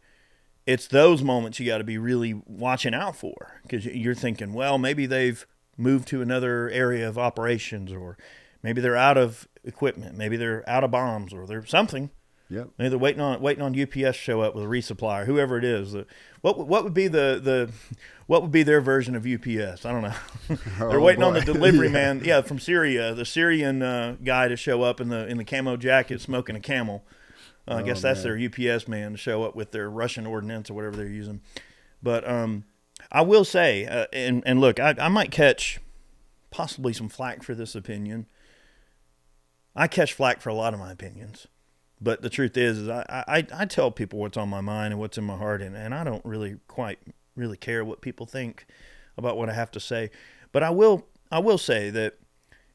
A: it's those moments you got to be really watching out for, because you're thinking, well, maybe they've moved to another area of operations, or maybe they're out of equipment. Maybe they're out of bombs, or they're something.
B: Yep.
A: Maybe they're waiting on UPS to show up with a resupply, or whoever it is. What would be what would be their version of UPS? I don't know. They're waiting on the delivery man. Yeah, from Syria, the Syrian guy to show up in the camo jacket, smoking a Camel. I guess that's their UPS man to show up with their Russian ordnance or whatever they're using. But I will say, and look, I might catch possibly some flack for this opinion. I catch flack for a lot of my opinions, but the truth is I tell people what's on my mind and what's in my heart, and I don't really care what people think about what I have to say. But I will say that,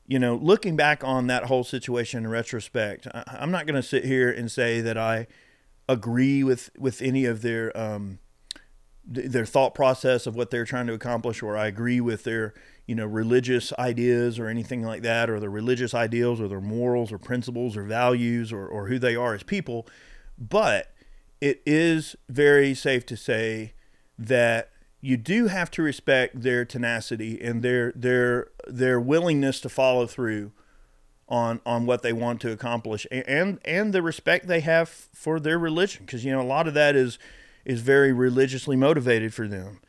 A: looking back on that whole situation in retrospect, I'm not going to sit here and say that I agree with any of their thought process of what they're trying to accomplish, or I agree with their religious ideas or anything like that, or their religious ideals or their morals or principles or values or who they are as people. But it is very safe to say that you do have to respect their tenacity and their willingness to follow through on what they want to accomplish, and the respect they have for their religion, because a lot of that is very religiously motivated for them.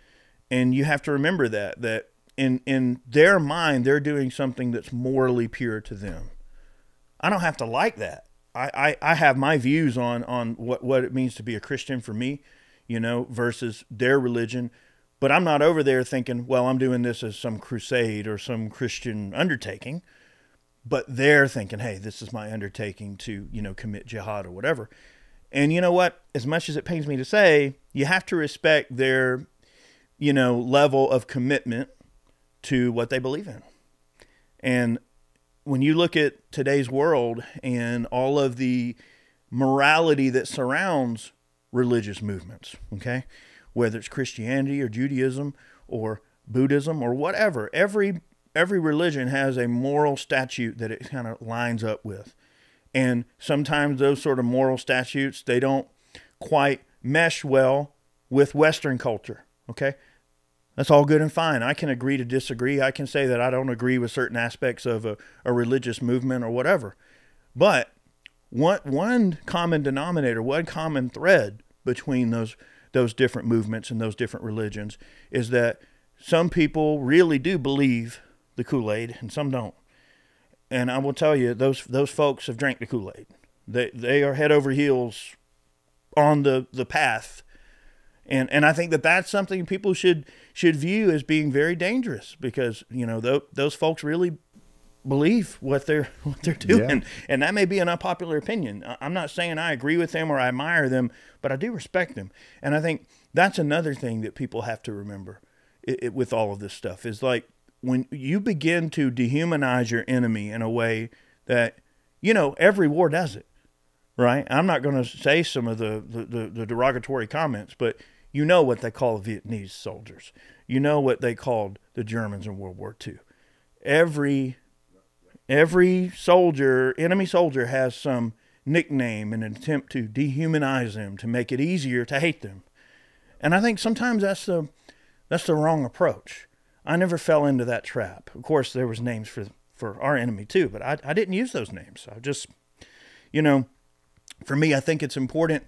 A: And you have to remember that in their mind, they're doing something that's morally pure to them. I don't have to like that. I have my views on what it means to be a Christian for me, versus their religion. But I'm not over there thinking, well, I'm doing this as some crusade or some Christian undertaking. But they're thinking, hey, this is my undertaking to, commit jihad or whatever. And you know what? As much as it pains me to say, you have to respect their, level of commitment to what they believe in. And when you look at today's world and all of the morality that surrounds religious movements, okay, whether it's Christianity or Judaism or Buddhism or whatever, every religion has a moral statute that it kind of lines up with. And sometimes those sort of moral statutes, they don't quite mesh well with Western culture, okay? That's all good and fine. I can agree to disagree. I can say that I don't agree with certain aspects of a religious movement or whatever. But one common denominator, one common thread between those different movements and those different religions is that some people really do believe the Kool-Aid and some don't. And I will tell you, those folks have drank the Kool-Aid. They are head over heels on the path And I think that that's something people should view as being very dangerous, because, you know, those folks really believe what they're doing.
B: Yeah.
A: And that may be an unpopular opinion. I'm not saying I agree with them or I admire them, but I do respect them. And I think that's another thing that people have to remember with all of this stuff, is like, when you begin to dehumanize your enemy in a way that, you know, every war does it, right? I'm not going to say some of the derogatory comments, but you know what they call the Vietnamese soldiers. You know what they called the Germans in World War II. Every soldier, enemy soldier, has some nickname in an attempt to dehumanize them, to make it easier to hate them. And I think sometimes that's the wrong approach. I never fell into that trap. Of course, there was names for our enemy too, but I didn't use those names. I just, you know, for me, I think it's important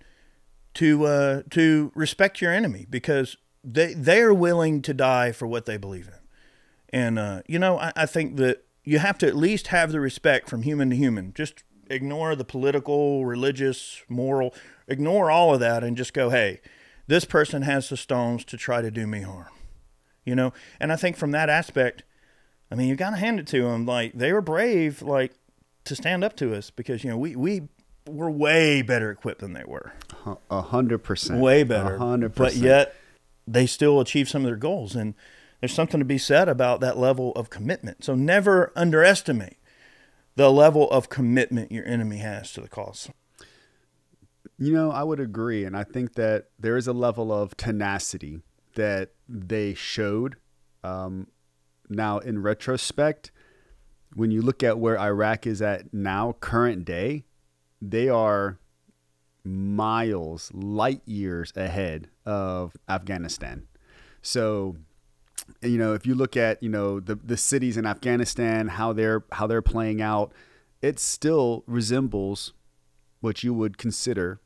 A: to respect your enemy, because they are willing to die for what they believe in. And, you know, I think that you have to at least have the respect from human to human. Just ignore the political, religious, moral, ignore all of that and just go, hey, this person has the stones to try to do me harm. You know, and I think from that aspect, I mean, you got to hand it to them. Like, they were brave, like, to stand up to us, because, you know, we were way better equipped than they were.
B: 100%.
A: Way better.
B: 100%.
A: But yet they still achieved some of their goals. And there's something to be said about that level of commitment. So never underestimate the level of commitment your enemy has to the cause.
B: You know, I would agree. And I think that there is a level of tenacity that they showed. Now, in retrospect, when you look at where Iraq is at now, current day, they are miles, light years ahead of Afghanistan. So, you know, if you look at, you know, the cities in Afghanistan, how they're playing out, it still resembles what you would consider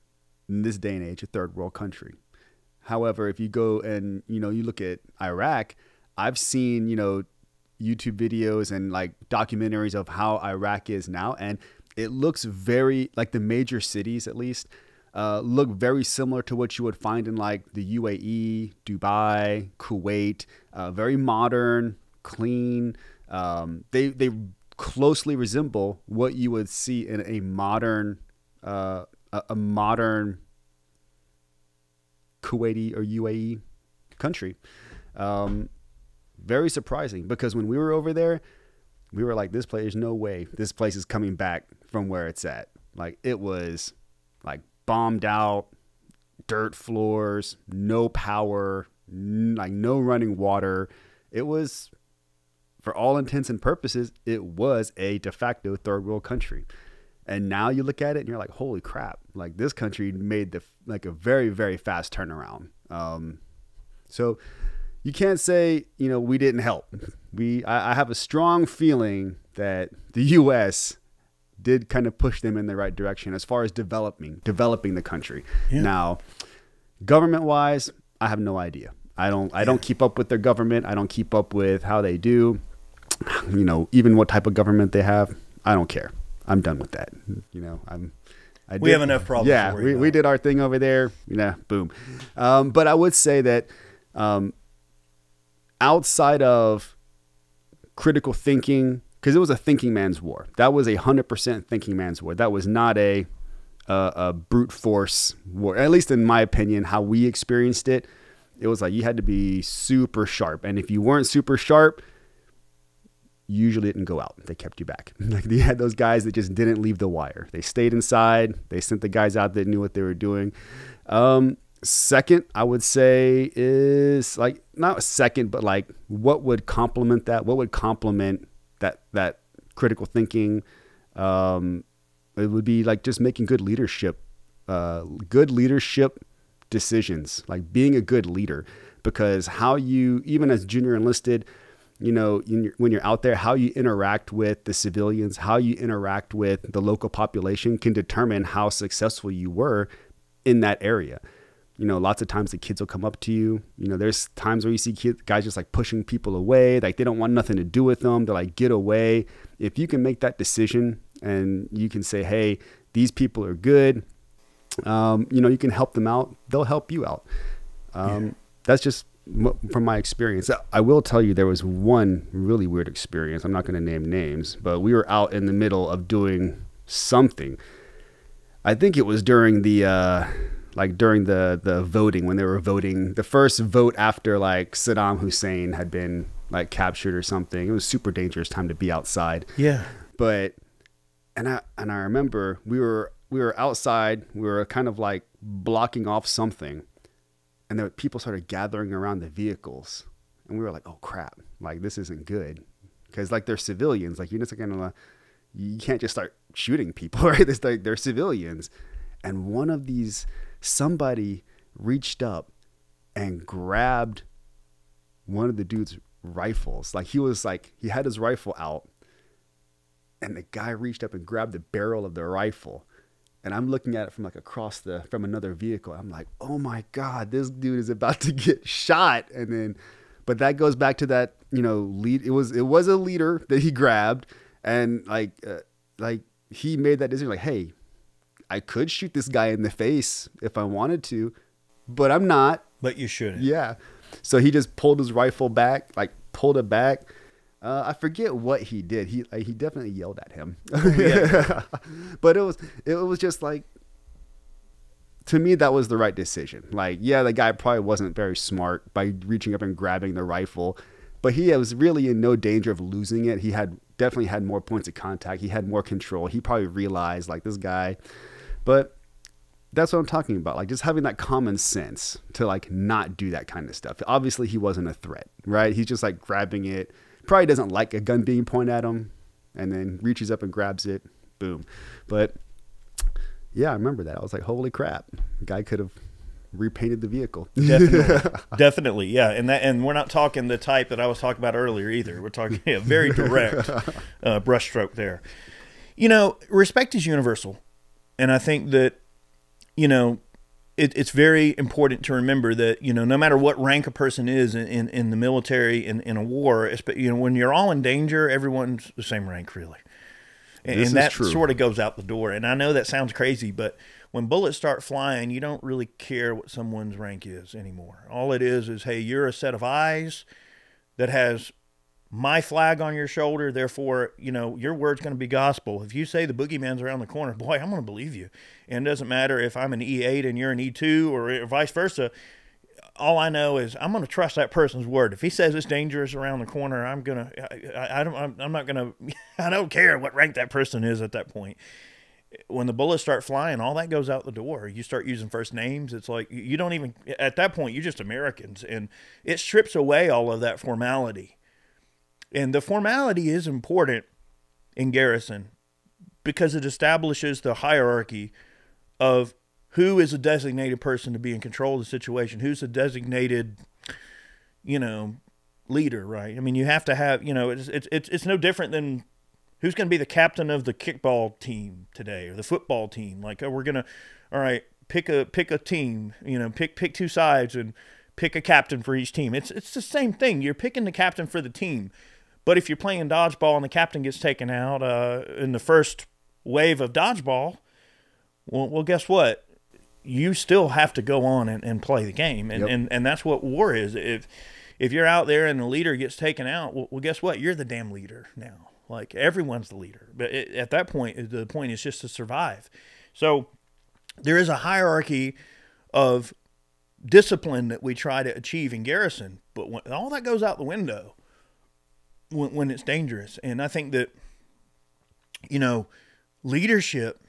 B: in this day and age a third world country. However, if you go and, you know, you look at Iraq, I've seen, you know, YouTube videos and like documentaries of how Iraq is now, and it looks very, like, the major cities at least look very similar to what you would find in like the UAE, Dubai, Kuwait. Very modern, clean. They closely resemble what you would see in a modern Kuwaiti or UAE country. Very surprising, because when we were over there, we were like, this place, no way this place is coming back from where it's at. Like, it was like bombed out, dirt floors, no power, like no running water. It was, for all intents and purposes, it was a de facto third world country. And now you look at it and you're like, holy crap, like, this country made a very, very fast turnaround. So you can't say, you know, we didn't help. I have a strong feeling that the U.S. did kind of push them in the right direction as far as developing the country. Yeah. Now, government wise, I have no idea. I don't keep up with their government. I don't keep up with how they do, you know, even what type of government they have. I don't care. I'm done with that. You know, we have enough problems. Yeah, we did our thing over there. Yeah, boom. But I would say that outside of critical thinking, because it was a thinking man's war. That was 100% thinking man's war. That was not a brute force war. At least in my opinion, how we experienced it, it was like you had to be super sharp. And if you weren't super sharp, usually it didn't go out. They kept you back. Like, they had those guys that just didn't leave the wire. They stayed inside. They sent the guys out that knew what they were doing. Second, I would say, is like, not second, but like, what would complement that? What would complement that critical thinking? It would be like just making good leadership decisions, like being a good leader, because how you, even as junior enlisted, you know, when you're out there, how you interact with the civilians, how you interact with the local population can determine how successful you were in that area. You know, lots of times the kids will come up to you. You know, there's times where you see guys just like pushing people away. Like, they don't want nothing to do with them. They're like, get away. If you can make that decision and you can say, hey, these people are good, you know, you can help them out. They'll help you out. That's just from my experience. I will tell you there was one really weird experience. I'm not going to name names, but we were out in the middle of doing something. I think it was during the during the voting, when they were voting, the first vote after like Saddam Hussein had been like captured or something. It was super dangerous time to be outside.
A: Yeah.
B: But and I remember we were outside. We were kind of like blocking off something. And then people started gathering around the vehicles, and we were like, "Oh crap! Like this isn't good," because like they're civilians. Like you're just gonna, you can't just start shooting people, right? It's like they're civilians. And one of these, somebody reached up and grabbed one of the dude's rifles. Like he had his rifle out, and the guy reached up and grabbed the barrel of the rifle. And I'm looking at it from like from another vehicle. I'm like, oh my God, this dude is about to get shot. And then, but that goes back to that, lead. It was a leader that he grabbed, and like he made that decision. Like, hey, I could shoot this guy in the face if I wanted to, but I'm not.
A: But you shouldn't.
B: Yeah. So he just pulled his rifle back, pulled it back. I forget what he did. He definitely yelled at him.
A: Yeah.
B: But it was just like, to me, that was the right decision. Like, yeah, the guy probably wasn't very smart by reaching up and grabbing the rifle, but he was really in no danger of losing it. He definitely had more points of contact. He had more control. He probably realized like this guy, but that's what I'm talking about. Like just having that common sense to like not do that kind of stuff. Obviously he wasn't a threat, right? He's just like grabbing it. Probably doesn't like a gun being pointed at him, and then reaches up and grabs it. Boom. But yeah, I remember that. I was like, holy crap. The guy could have repainted the vehicle.
A: Definitely. Yeah. And we're not talking the type that I was talking about earlier either. We're talking very direct brushstroke there. Respect is universal. And I think that, it's very important to remember that, no matter what rank a person is in the military, in a war, when you're all in danger, everyone's the same rank, really. And that sort of goes out the door. And I know that sounds crazy, but when bullets start flying, you don't really care what someone's rank is anymore. All it is, hey, you're a set of eyes that has my flag on your shoulder. Therefore, your word's going to be gospel. If you say the boogeyman's around the corner, boy, I'm going to believe you. And it doesn't matter if I'm an E8 and you're an E2 or vice versa. All I know is I'm going to trust that person's word. If he says it's dangerous around the corner, I don't care what rank that person is at that point. When the bullets start flying, all that goes out the door. You start using first names. It's like you don't even, at that point, you're just Americans. And it strips away all of that formality. And the formality is important in garrison because it establishes the hierarchy of who is a designated person to be in control of the situation, who's a designated, leader, right? I mean, you have to have, it's no different than who's going to be the captain of the kickball team today or the football team. Like, we're going to, all right, pick a team, pick two sides and pick a captain for each team. It's the same thing. You're picking the captain for the team. But if you're playing dodgeball and the captain gets taken out in the first wave of dodgeball, well, guess what? You still have to go on and play the game. And that's what war is. If you're out there and the leader gets taken out, well, guess what? You're the damn leader now. Like, everyone's the leader. But at that point, the point is just to survive. So there is a hierarchy of discipline that we try to achieve in garrison. But when all that goes out the window when it's dangerous. And I think that, leadership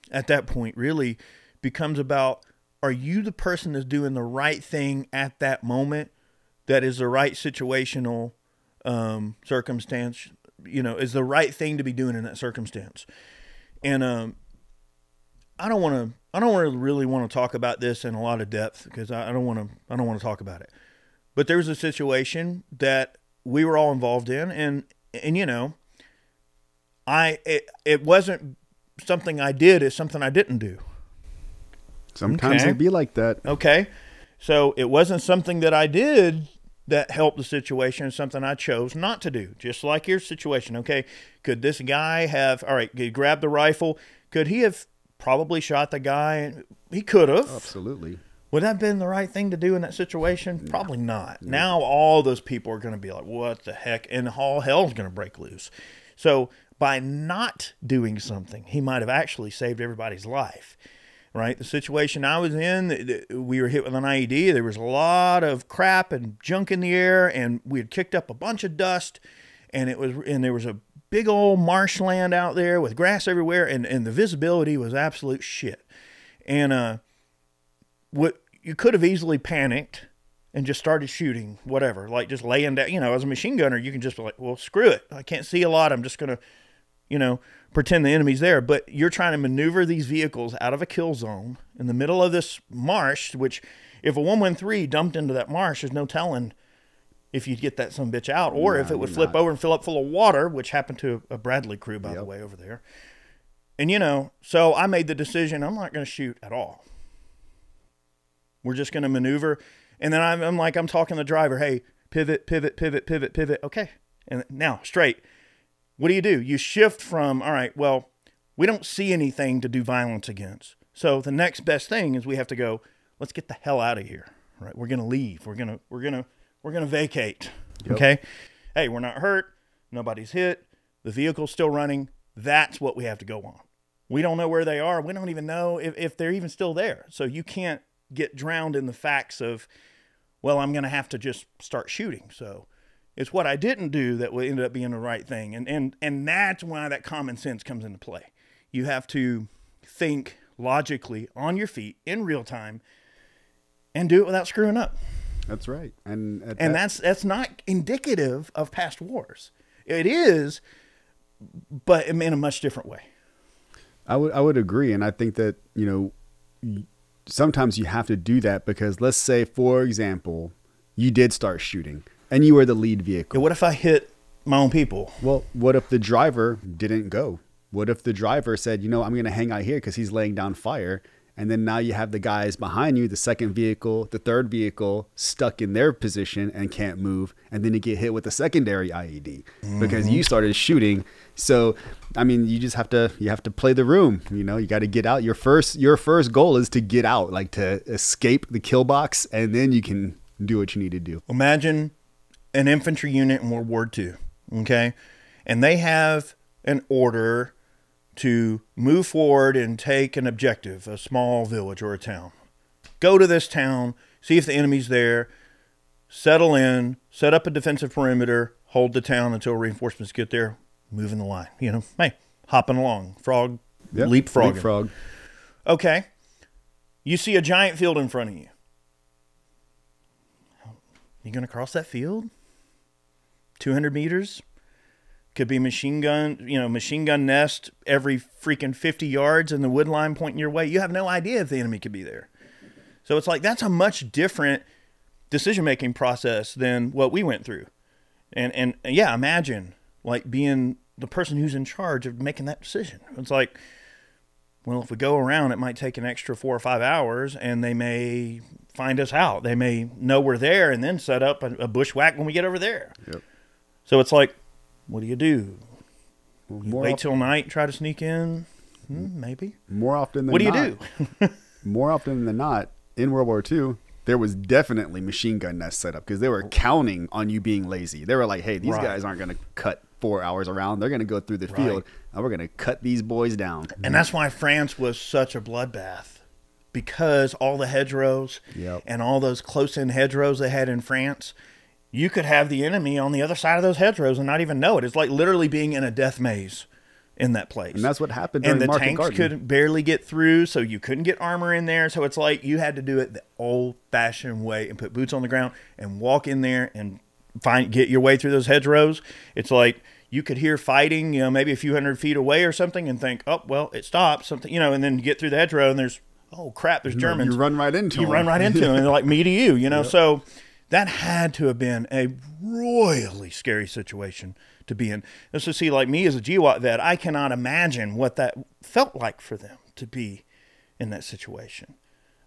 A: at that point really becomes about, are you the person that's doing the right thing at that moment that is the right situational circumstance, is the right thing to be doing in that circumstance. And I don't really want to talk about this in a lot of depth because I don't want to talk about it. But there was a situation that we were all involved in, and it wasn't something I did, it's something I didn't do.
B: Sometimes it'd be like that.
A: Okay. So it wasn't something that I did that helped the situation. It's something I chose not to do, just like your situation. Okay. Could this guy have, all right, he grabbed the rifle. Could he have probably shot the guy? He could have.
B: Absolutely.
A: Would that have been the right thing to do in that situation? No. Probably not. No. Now all those people are going to be like, what the heck? And all hell's going to break loose. So by not doing something, he might have actually saved everybody's life, right? The situation I was in, we were hit with an IED. There was a lot of crap and junk in the air, and we had kicked up a bunch of dust, and there was a big old marshland out there with grass everywhere, and the visibility was absolute shit. And what you could have easily panicked and just started shooting, whatever, like just laying down. You know, as a machine gunner, you can just be like, well, screw it. I can't see a lot. I'm just going to, you know, pretend the enemy's there. But you're trying to maneuver these vehicles out of a kill zone in the middle of this marsh, which if a 113 dumped into that marsh, there's no telling if you'd get that some bitch out, or if it would flip over and fill up full of water, which happened to a Bradley crew, by the way, over there. And, you know, so I made the decision, I'm not going to shoot at all. We're just going to maneuver. And then I'm talking to the driver, hey, pivot, pivot, pivot, pivot, pivot. Okay. And now straight. What do? You shift from, all right, well, we don't see anything to do violence against. So the next best thing is we have to go, let's get the hell out of here. Right? We're going to leave. We're going to vacate. Yep. Okay. Hey, we're not hurt. Nobody's hit. The vehicle's still running. That's what we have to go on. We don't know where they are. We don't even know if they're even still there. So you can't get drowned in the facts of, well, I'm going to have to just start shooting. So it's what I didn't do that will end up being the right thing. And that's why that common sense comes into play. You have to think logically on your feet in real time and do it without screwing up.
B: That's right. And
A: that's not indicative of past wars. It is, but in a much different way.
B: I would agree. And I think that, you know, sometimes you have to do that because let's say, for example, you did start shooting and you were the lead vehicle.
A: Yeah, what if I hit my own people?
B: Well, what if the driver didn't go? What if the driver said, you know, I'm going to hang out here because he's laying down fire. And then now you have the guys behind you, the second vehicle, the third vehicle, stuck in their position and can't move. And then you get hit with a secondary IED because you started shooting. So, I mean, you have to play the room. You know, you got to get out. Your first goal is to get out, like to escape the kill box, and then you can do what you need to do.
A: Imagine an infantry unit in World War II, okay? And they have an order to move forward and take an objective, a small village or a town. Go to this town, see if the enemy's there, settle in, set up a defensive perimeter, hold the town until reinforcements get there, move in the line. You know, hey, hopping along, leapfrogging. Okay, you see a giant field in front of you. You going to cross that field? 200 meters? Could be machine gun nest every freaking 50 yards and the wood line pointing your way. You have no idea if the enemy could be there. So it's like, that's a much different decision-making process than what we went through. And yeah, imagine like being the person who's in charge of making that decision. It's like, well, if we go around, it might take an extra 4 or 5 hours and they may find us out. They may know we're there and then set up a bushwhack when we get over there. Yep. So it's like, what do? Wait till night, try to sneak in? Maybe.
B: More often than
A: what do
B: not.
A: You do?
B: More often than not, in World War II, there was definitely machine gun nests set up because they were counting on you being lazy. They were like, hey, these guys aren't going to cut 4 hours around. They're going to go through the field, and we're going to cut these boys down.
A: And that's why France was such a bloodbath, because all the hedgerows and all those close-in hedgerows they had in France, you could have the enemy on the other side of those hedgerows and not even know it. It's like literally being in a death maze in that place.
B: And that's what happened during
A: Market
B: Garden.
A: And the tanks could barely get through, so you couldn't get armor in there. So it's like you had to do it the old-fashioned way and put boots on the ground and walk in there and get your way through those hedgerows. It's like you could hear fighting, you know, maybe a few hundred feet away or something and think, oh, well, it stopped, something, you know, and then you get through the hedgerow and there's, oh, crap, there's Germans.
B: You run right into them.
A: You run right into them, and they're like, me to you, you know. So that had to have been a royally scary situation to be in. Let's just see, like me as a GWAT vet, I cannot imagine what that felt like for them to be in that situation.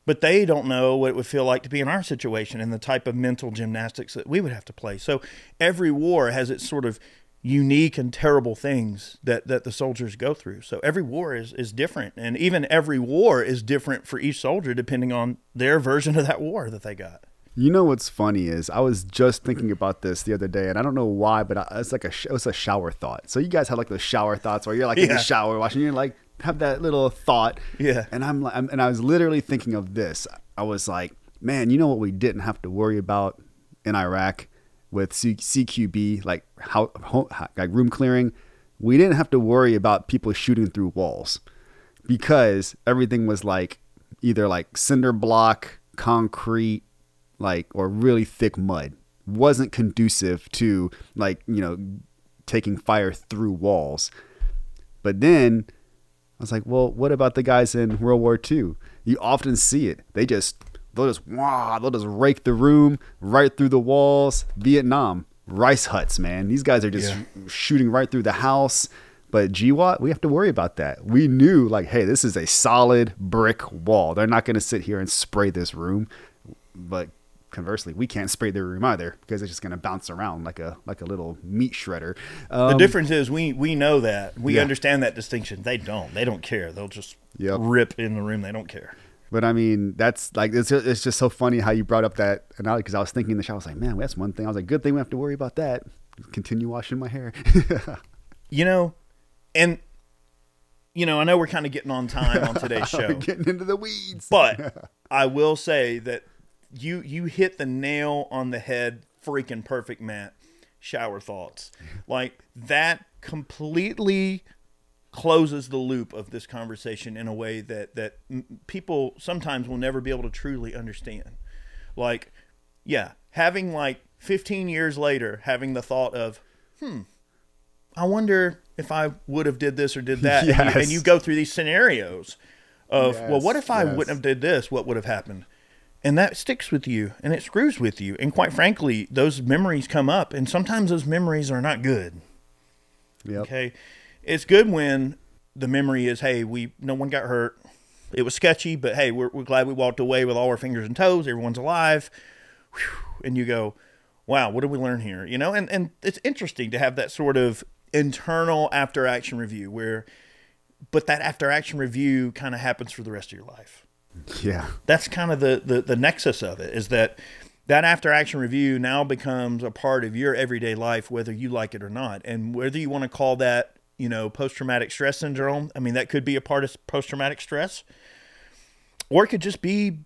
A: But they don't know what it would feel like to be in our situation and the type of mental gymnastics that we would have to play. So every war has its sort of unique and terrible things that the soldiers go through. So every war is different, and even every war is different for each soldier depending on their version of that war that they got.
B: You know what's funny is I was just thinking about this the other day, and I don't know why, but it's like it was a shower thought. So you guys have like those shower thoughts where you're like in the shower washing, you're like have that little thought.
A: Yeah.
B: And I was literally thinking of this. I was like, man, you know what we didn't have to worry about in Iraq with CQB, like like room clearing. We didn't have to worry about people shooting through walls because everything was like either like cinder block, concrete, like, or really thick mud. Wasn't conducive to like, you know, taking fire through walls. But then I was like, well, what about the guys in World War II? You often see it. They'll just rake the room right through the walls. Vietnam, rice huts, man. These guys are just shooting right through the house. But GWAT, we have to worry about that. We knew like, hey, this is a solid brick wall. They're not going to sit here and spray this room. But conversely, we can't spray the room either because it's just going to bounce around like a little meat shredder.
A: The difference is we know that. We understand that distinction. They don't. They don't care. They'll just rip in the room. They don't care.
B: But I mean, that's like, it's just so funny how you brought up that analogy, because I was thinking in the shower, I was like, man, that's one thing. I was like, good thing we have to worry about that. Continue washing my hair.
A: You know, and, you know, I know we're kind of getting on time on today's show.
B: We're getting into the weeds.
A: But I will say that you hit the nail on the head, freaking perfect, Matt. Shower thoughts. Like, that completely closes the loop of this conversation in a way that people sometimes will never be able to truly understand. Like, yeah, having like 15 years later, having the thought of, I wonder if I would have did this or did that.
B: Yes.
A: And you go through these scenarios of, well, what if I
B: yes.
A: wouldn't have did this? What would have happened? And that sticks with you and it screws with you. And quite frankly, those memories come up, and sometimes those memories are not good.
B: Yep.
A: Okay. It's good when the memory is, hey, no one got hurt. It was sketchy, but hey, we're glad we walked away with all our fingers and toes. Everyone's alive. Whew. And you go, wow, what did we learn here? You know, and it's interesting to have that sort of internal after action review but that after action review kind of happens for the rest of your life.
B: Yeah.
A: That's kind of the nexus of it, is that after action review now becomes a part of your everyday life, whether you like it or not. And whether you want to call that, you know, post-traumatic stress syndrome, I mean, that could be a part of post-traumatic stress, or it could just be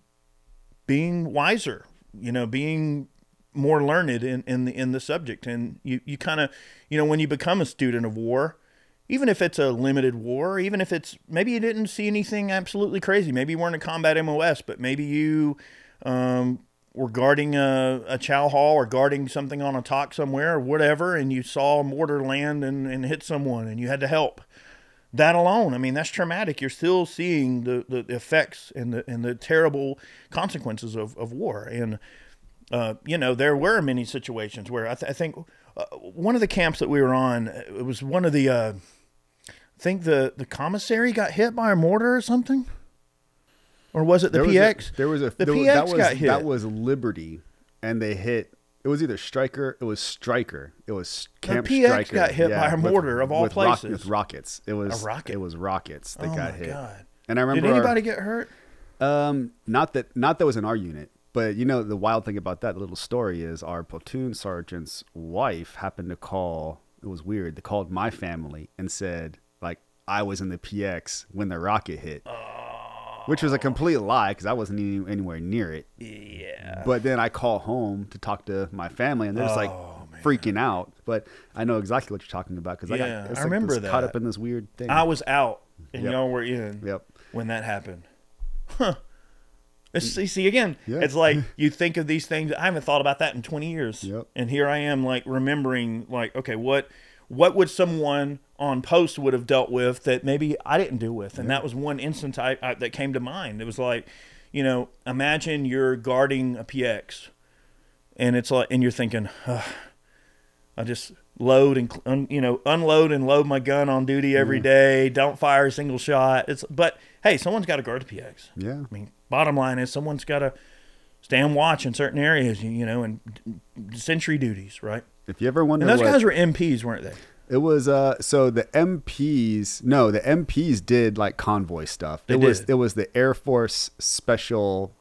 A: being wiser, you know, being more learned in the subject. And you kind of, you know, when you become a student of war, even if it's a limited war, even if it's, maybe you didn't see anything absolutely crazy. Maybe you weren't a combat MOS, but maybe you were guarding a chow hall or guarding something on a talk somewhere or whatever, and you saw a mortar land and hit someone and you had to help. That alone, I mean, that's traumatic. You're still seeing the effects and the terrible consequences of war. And, you know, there were many situations where I think one of the camps that we were on, it was one of the, I think the commissary got hit by a mortar or something. Or was it the PX? The PX got hit.
B: That was Liberty, and they hit. It was either Stryker. It was Stryker. It was Camp
A: the PX
B: Stryker.
A: got hit by a mortar of all places.
B: With rockets. It was
A: a rocket.
B: It was rockets that got hit.
A: God.
B: And I remember.
A: Did anybody get hurt?
B: Not that was in our unit. But you know, the wild thing about that little story is our platoon sergeant's wife happened to call. It was weird. They called my family and said, like, I was in the PX when the rocket hit. Which was a complete lie because I wasn't anywhere near it.
A: Yeah.
B: But then I call home to talk to my family, and they're just freaking out. But I know exactly what you're talking about because I remember that. Caught up in this weird thing.
A: I was out, and y'all were in when that happened. Huh. See, again, it's like you think of these things. I haven't thought about that in 20 years.
B: Yep.
A: And here I am, like, remembering, like, okay, what would someone on post would have dealt with that maybe I didn't deal with? And that was one instance that came to mind. It was like, you know, imagine you're guarding a PX, and it's like, and you're thinking, I just load and unload and load my gun on duty every day. Don't fire a single shot. But hey, someone's got to guard the PX.
B: Yeah.
A: I mean, bottom line is someone's got to stand watch in certain areas, you know, and sentry duties, right?
B: If you ever wonder
A: And those
B: what,
A: guys were MPs, weren't they?
B: it was so the MPs did like convoy stuff. It was the Air Force Special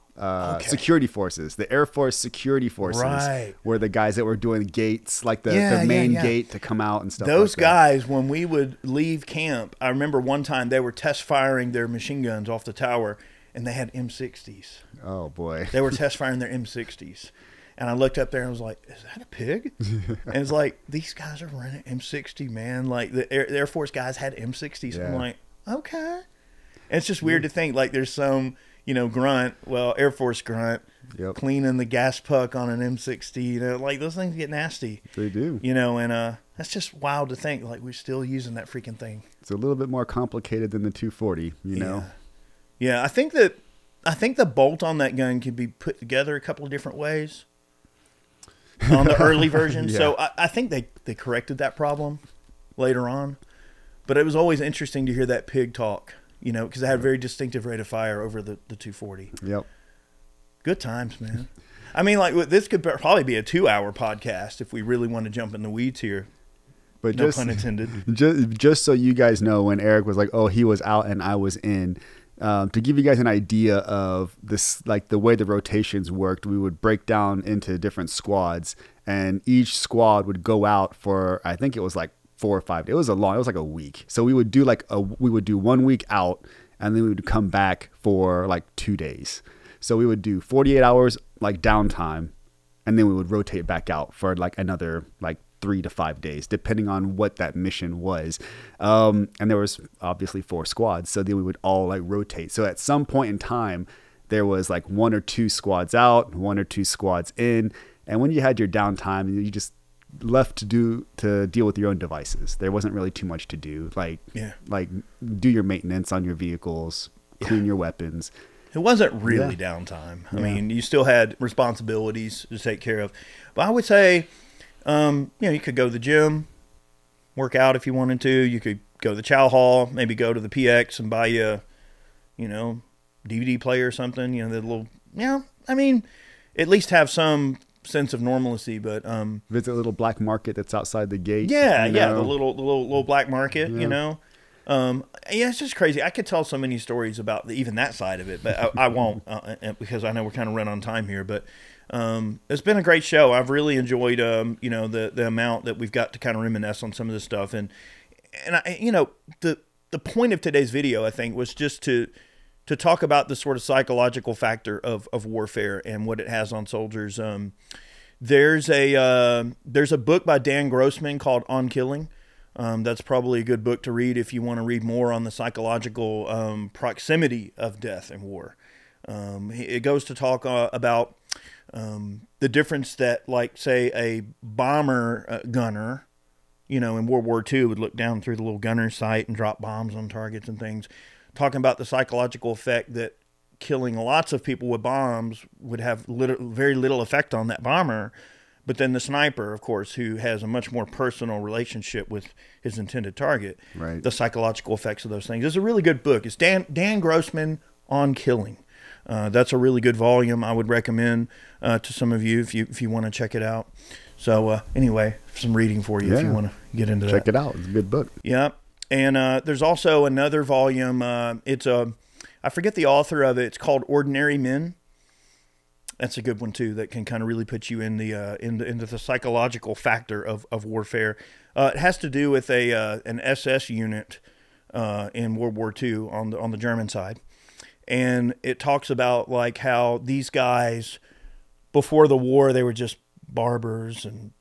B: Security Forces. The Air Force Security Forces were the guys that were doing gates, like the main gate to come out and stuff.
A: Those guys, when we would leave camp, I remember one time they were test firing their machine guns off the tower, and they had M60s.
B: Oh boy,
A: they were test firing their M60s. And I looked up there and was like, is that a pig? And it's like, these guys are running M60, man. Like, the Air Force guys had M60s. Yeah. I'm like, okay. And it's just weird to think, like, there's some, grunt, Air Force grunt, cleaning the gas puck on an M60. Like, those things get nasty.
B: They do.
A: And that's just wild to think, like, we're still using that freaking thing.
B: It's a little bit more complicated than the 240, know?
A: Yeah, I think the bolt on that gun can be put together a couple of different ways. On the early version. So I think they corrected that problem later on. But it was always interesting to hear that pig talk, because it had a very distinctive rate of fire over the 240.
B: Yep.
A: Good times, man. I mean, like, this could probably be a 2-hour podcast if we really want to jump in the weeds here.
B: But
A: no pun intended.
B: Just so you guys know, when Eric was like, oh, he was out and I was in, to give you guys an idea of this, like the way the rotations worked, we would break down into different squads, and each squad would go out for, I think it was like 4 or 5 days. It was like a week. So we would do 1 week out, and then we would come back for like 2 days. So we would do 48 hours like downtime, and then we would rotate back out for like another like 3 to 5 days, depending on what that mission was. And there was obviously 4 squads, so then we would all like rotate. So at some point in time, there was like 1 or 2 squads out, 1 or 2 squads in, and when you had your downtime, you just left to deal with your own devices. There wasn't really too much to do, like do your maintenance on your vehicles, clean your weapons.
A: It wasn't really downtime. I mean, you still had responsibilities to take care of, but I would say, you could go to the gym, work out if you wanted to. You could go to the chow hall, maybe go to the PX and buy you, DVD player or something. The little, I mean, at least have some sense of normalcy. But
B: visit a little black market that's outside the gate.
A: Yeah, the little black market. It's just crazy. I could tell so many stories about even that side of it, but I won't because I know we're kind of running on time here. But it's been a great show. I've really enjoyed the amount that we've got to kind of reminisce on some of this stuff, and the point of today's video, I think, was just to talk about the sort of psychological factor of warfare and what it has on soldiers. There's a book by Dan Grossman called On Killing. That's probably a good book to read if you want to read more on the psychological proximity of death in war. It goes to talk about the difference that, like, say, a bomber gunner, in World War II would look down through the little gunner sight and drop bombs on targets and things, talking about the psychological effect that killing lots of people with bombs would have very little effect on that bomber. But then the sniper, of course, who has a much more personal relationship with his intended target, the psychological effects of those things. It's a really good book. It's Dan Grossman, On Killing. That's a really good volume. I would recommend to some of you if you want to check it out. So anyway, some reading for you if you want to get into that.
B: Check it out. It's a good book.
A: Yeah. And there's also another volume. I forget the author of it. It's called Ordinary Men. That's a good one too. That can kind of really put you in the into the psychological factor of warfare. It has to do with an SS unit in World War II on the German side, and it talks about like how these guys before the war they were just barbers and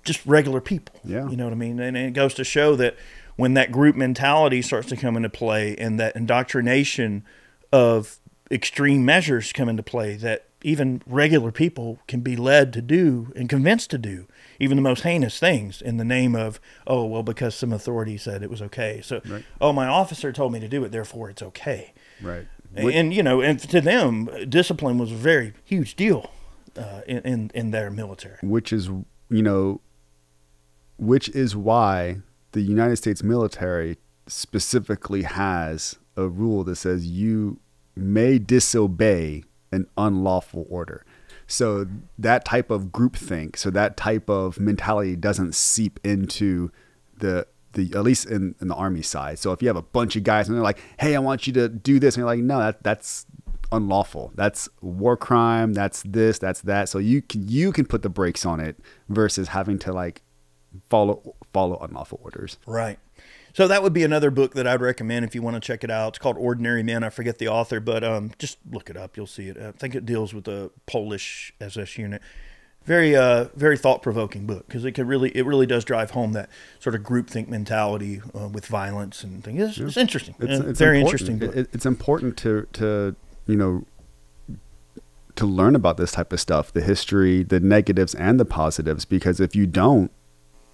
A: just regular people.
B: Yeah,
A: you know what I mean. And it goes to show that when that group mentality starts to come into play and that indoctrination of extreme measures come into play, that even regular people can be led to do and convinced to do even the most heinous things in the name of, because some authority said it was okay. So, my officer told me to do it, therefore it's okay.
B: Right.
A: And to them, discipline was a very huge deal in their military.
B: Which is why the United States military specifically has a rule that says you may disobey an unlawful order. So that type of groupthink, so that type of mentality doesn't seep into the at least in the Army side. So if you have a bunch of guys and they're like, hey, I want you to do this, and you're like, no, that's unlawful. That's war crime. That's this, that's that. So you can put the brakes on it versus having to like follow unlawful orders.
A: Right. So that would be another book that I'd recommend if you want to check it out. It's called Ordinary Men. I forget the author, but just look it up. You'll see it. I think it deals with the Polish SS unit. Very, very thought-provoking book because it really does drive home that sort of groupthink mentality with violence and things. It's interesting. It's very interesting book.
B: It's important to learn about this type of stuff, the history, the negatives and the positives, because if you don't,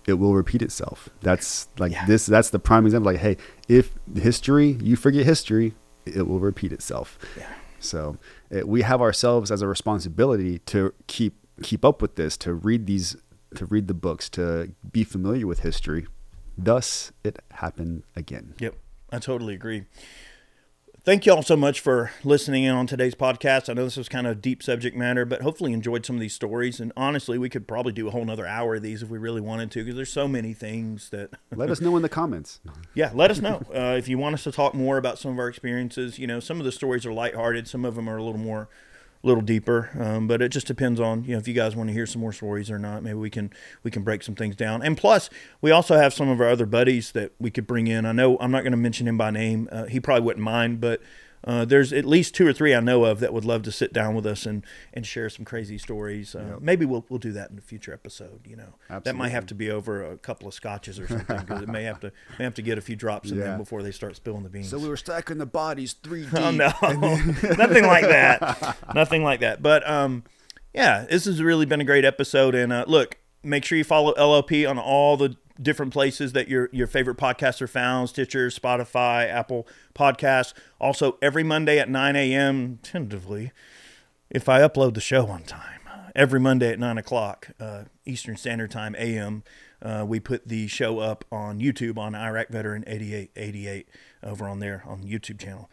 B: it will repeat itself. That's like this. That's the prime example. Like, hey, if you forget history, it will repeat itself. Yeah. So we have ourselves as a responsibility to keep up with this, to read the books, to be familiar with history. Thus, it happened again.
A: Yep, I totally agree. Thank you all so much for listening in on today's podcast. I know this was kind of deep subject matter, but hopefully you enjoyed some of these stories. And honestly, we could probably do a whole nother hour of these if we really wanted to, because there's so many things that...
B: Let us know in the comments.
A: Yeah, let us know. If you want us to talk more about some of our experiences, some of the stories are lighthearted. Some of them are a little deeper, but it just depends on if you guys want to hear some more stories or not. Maybe we can break some things down. And plus, we also have some of our other buddies that we could bring in. I know I'm not going to mention him by name. He probably wouldn't mind, but there's at least 2 or 3 I know of that would love to sit down with us and share some crazy stories. Maybe we'll do that in a future episode.
B: Absolutely.
A: That might have to be over a couple of scotches or something, because it may have to get a few drops in them before they start spilling the beans.
B: So we were stacking the bodies 3D.
A: Oh no, nothing like that. Nothing like that. But this has really been a great episode. And look, make sure you follow LLP on all the different places that your favorite podcasts are found: Stitcher, Spotify, Apple Podcasts. Also, every Monday at 9 a.m., tentatively, if I upload the show on time, every Monday at 9 o'clock Eastern Standard Time, a.m., we put the show up on YouTube on Iraq Veteran 8888 over on there on the YouTube channel.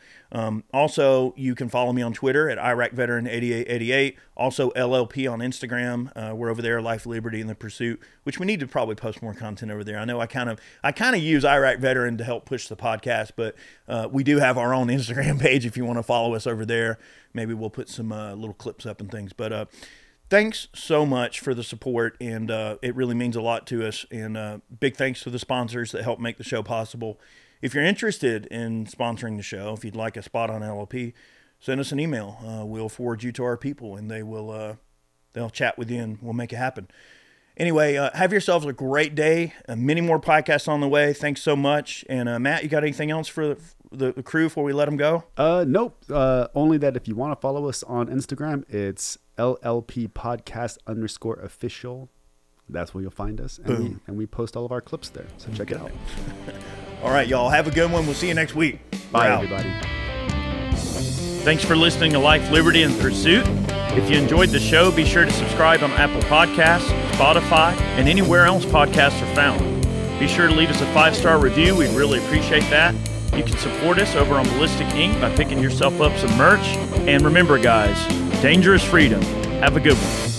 A: Also, you can follow me on Twitter at Iraq Veteran 8888. Also, LLP on Instagram. We're over there, Life, Liberty, and the Pursuit, which we need to probably post more content over there. I know I kind of use Iraq Veteran to help push the podcast, but we do have our own Instagram page if you want to follow us over there. Maybe we'll put some little clips up and things. But thanks so much for the support, and it really means a lot to us. And big thanks to the sponsors that help make the show possible. If you're interested in sponsoring the show, if you'd like a spot on LLP, send us an email. We'll forward you to our people, and they'll chat with you, and we'll make it happen. Anyway, have yourselves a great day. Many more podcasts on the way. Thanks so much. And Matt, you got anything else for the crew before we let them go?
B: Nope. Only that if you want to follow us on Instagram, it's LLP podcast _official. That's where you'll find us. And we post all of our clips there. So check it out.
A: All right, y'all. Have a good one. We'll see you next week.
B: Bye, everybody.
A: Thanks for listening to Life, Liberty, and Pursuit. If you enjoyed the show, be sure to subscribe on Apple Podcasts, Spotify, and anywhere else podcasts are found. Be sure to leave us a 5-star review. We'd really appreciate that. You can support us over on Ballistic Ink by picking yourself up some merch. And remember, guys, danger is freedom. Have a good one.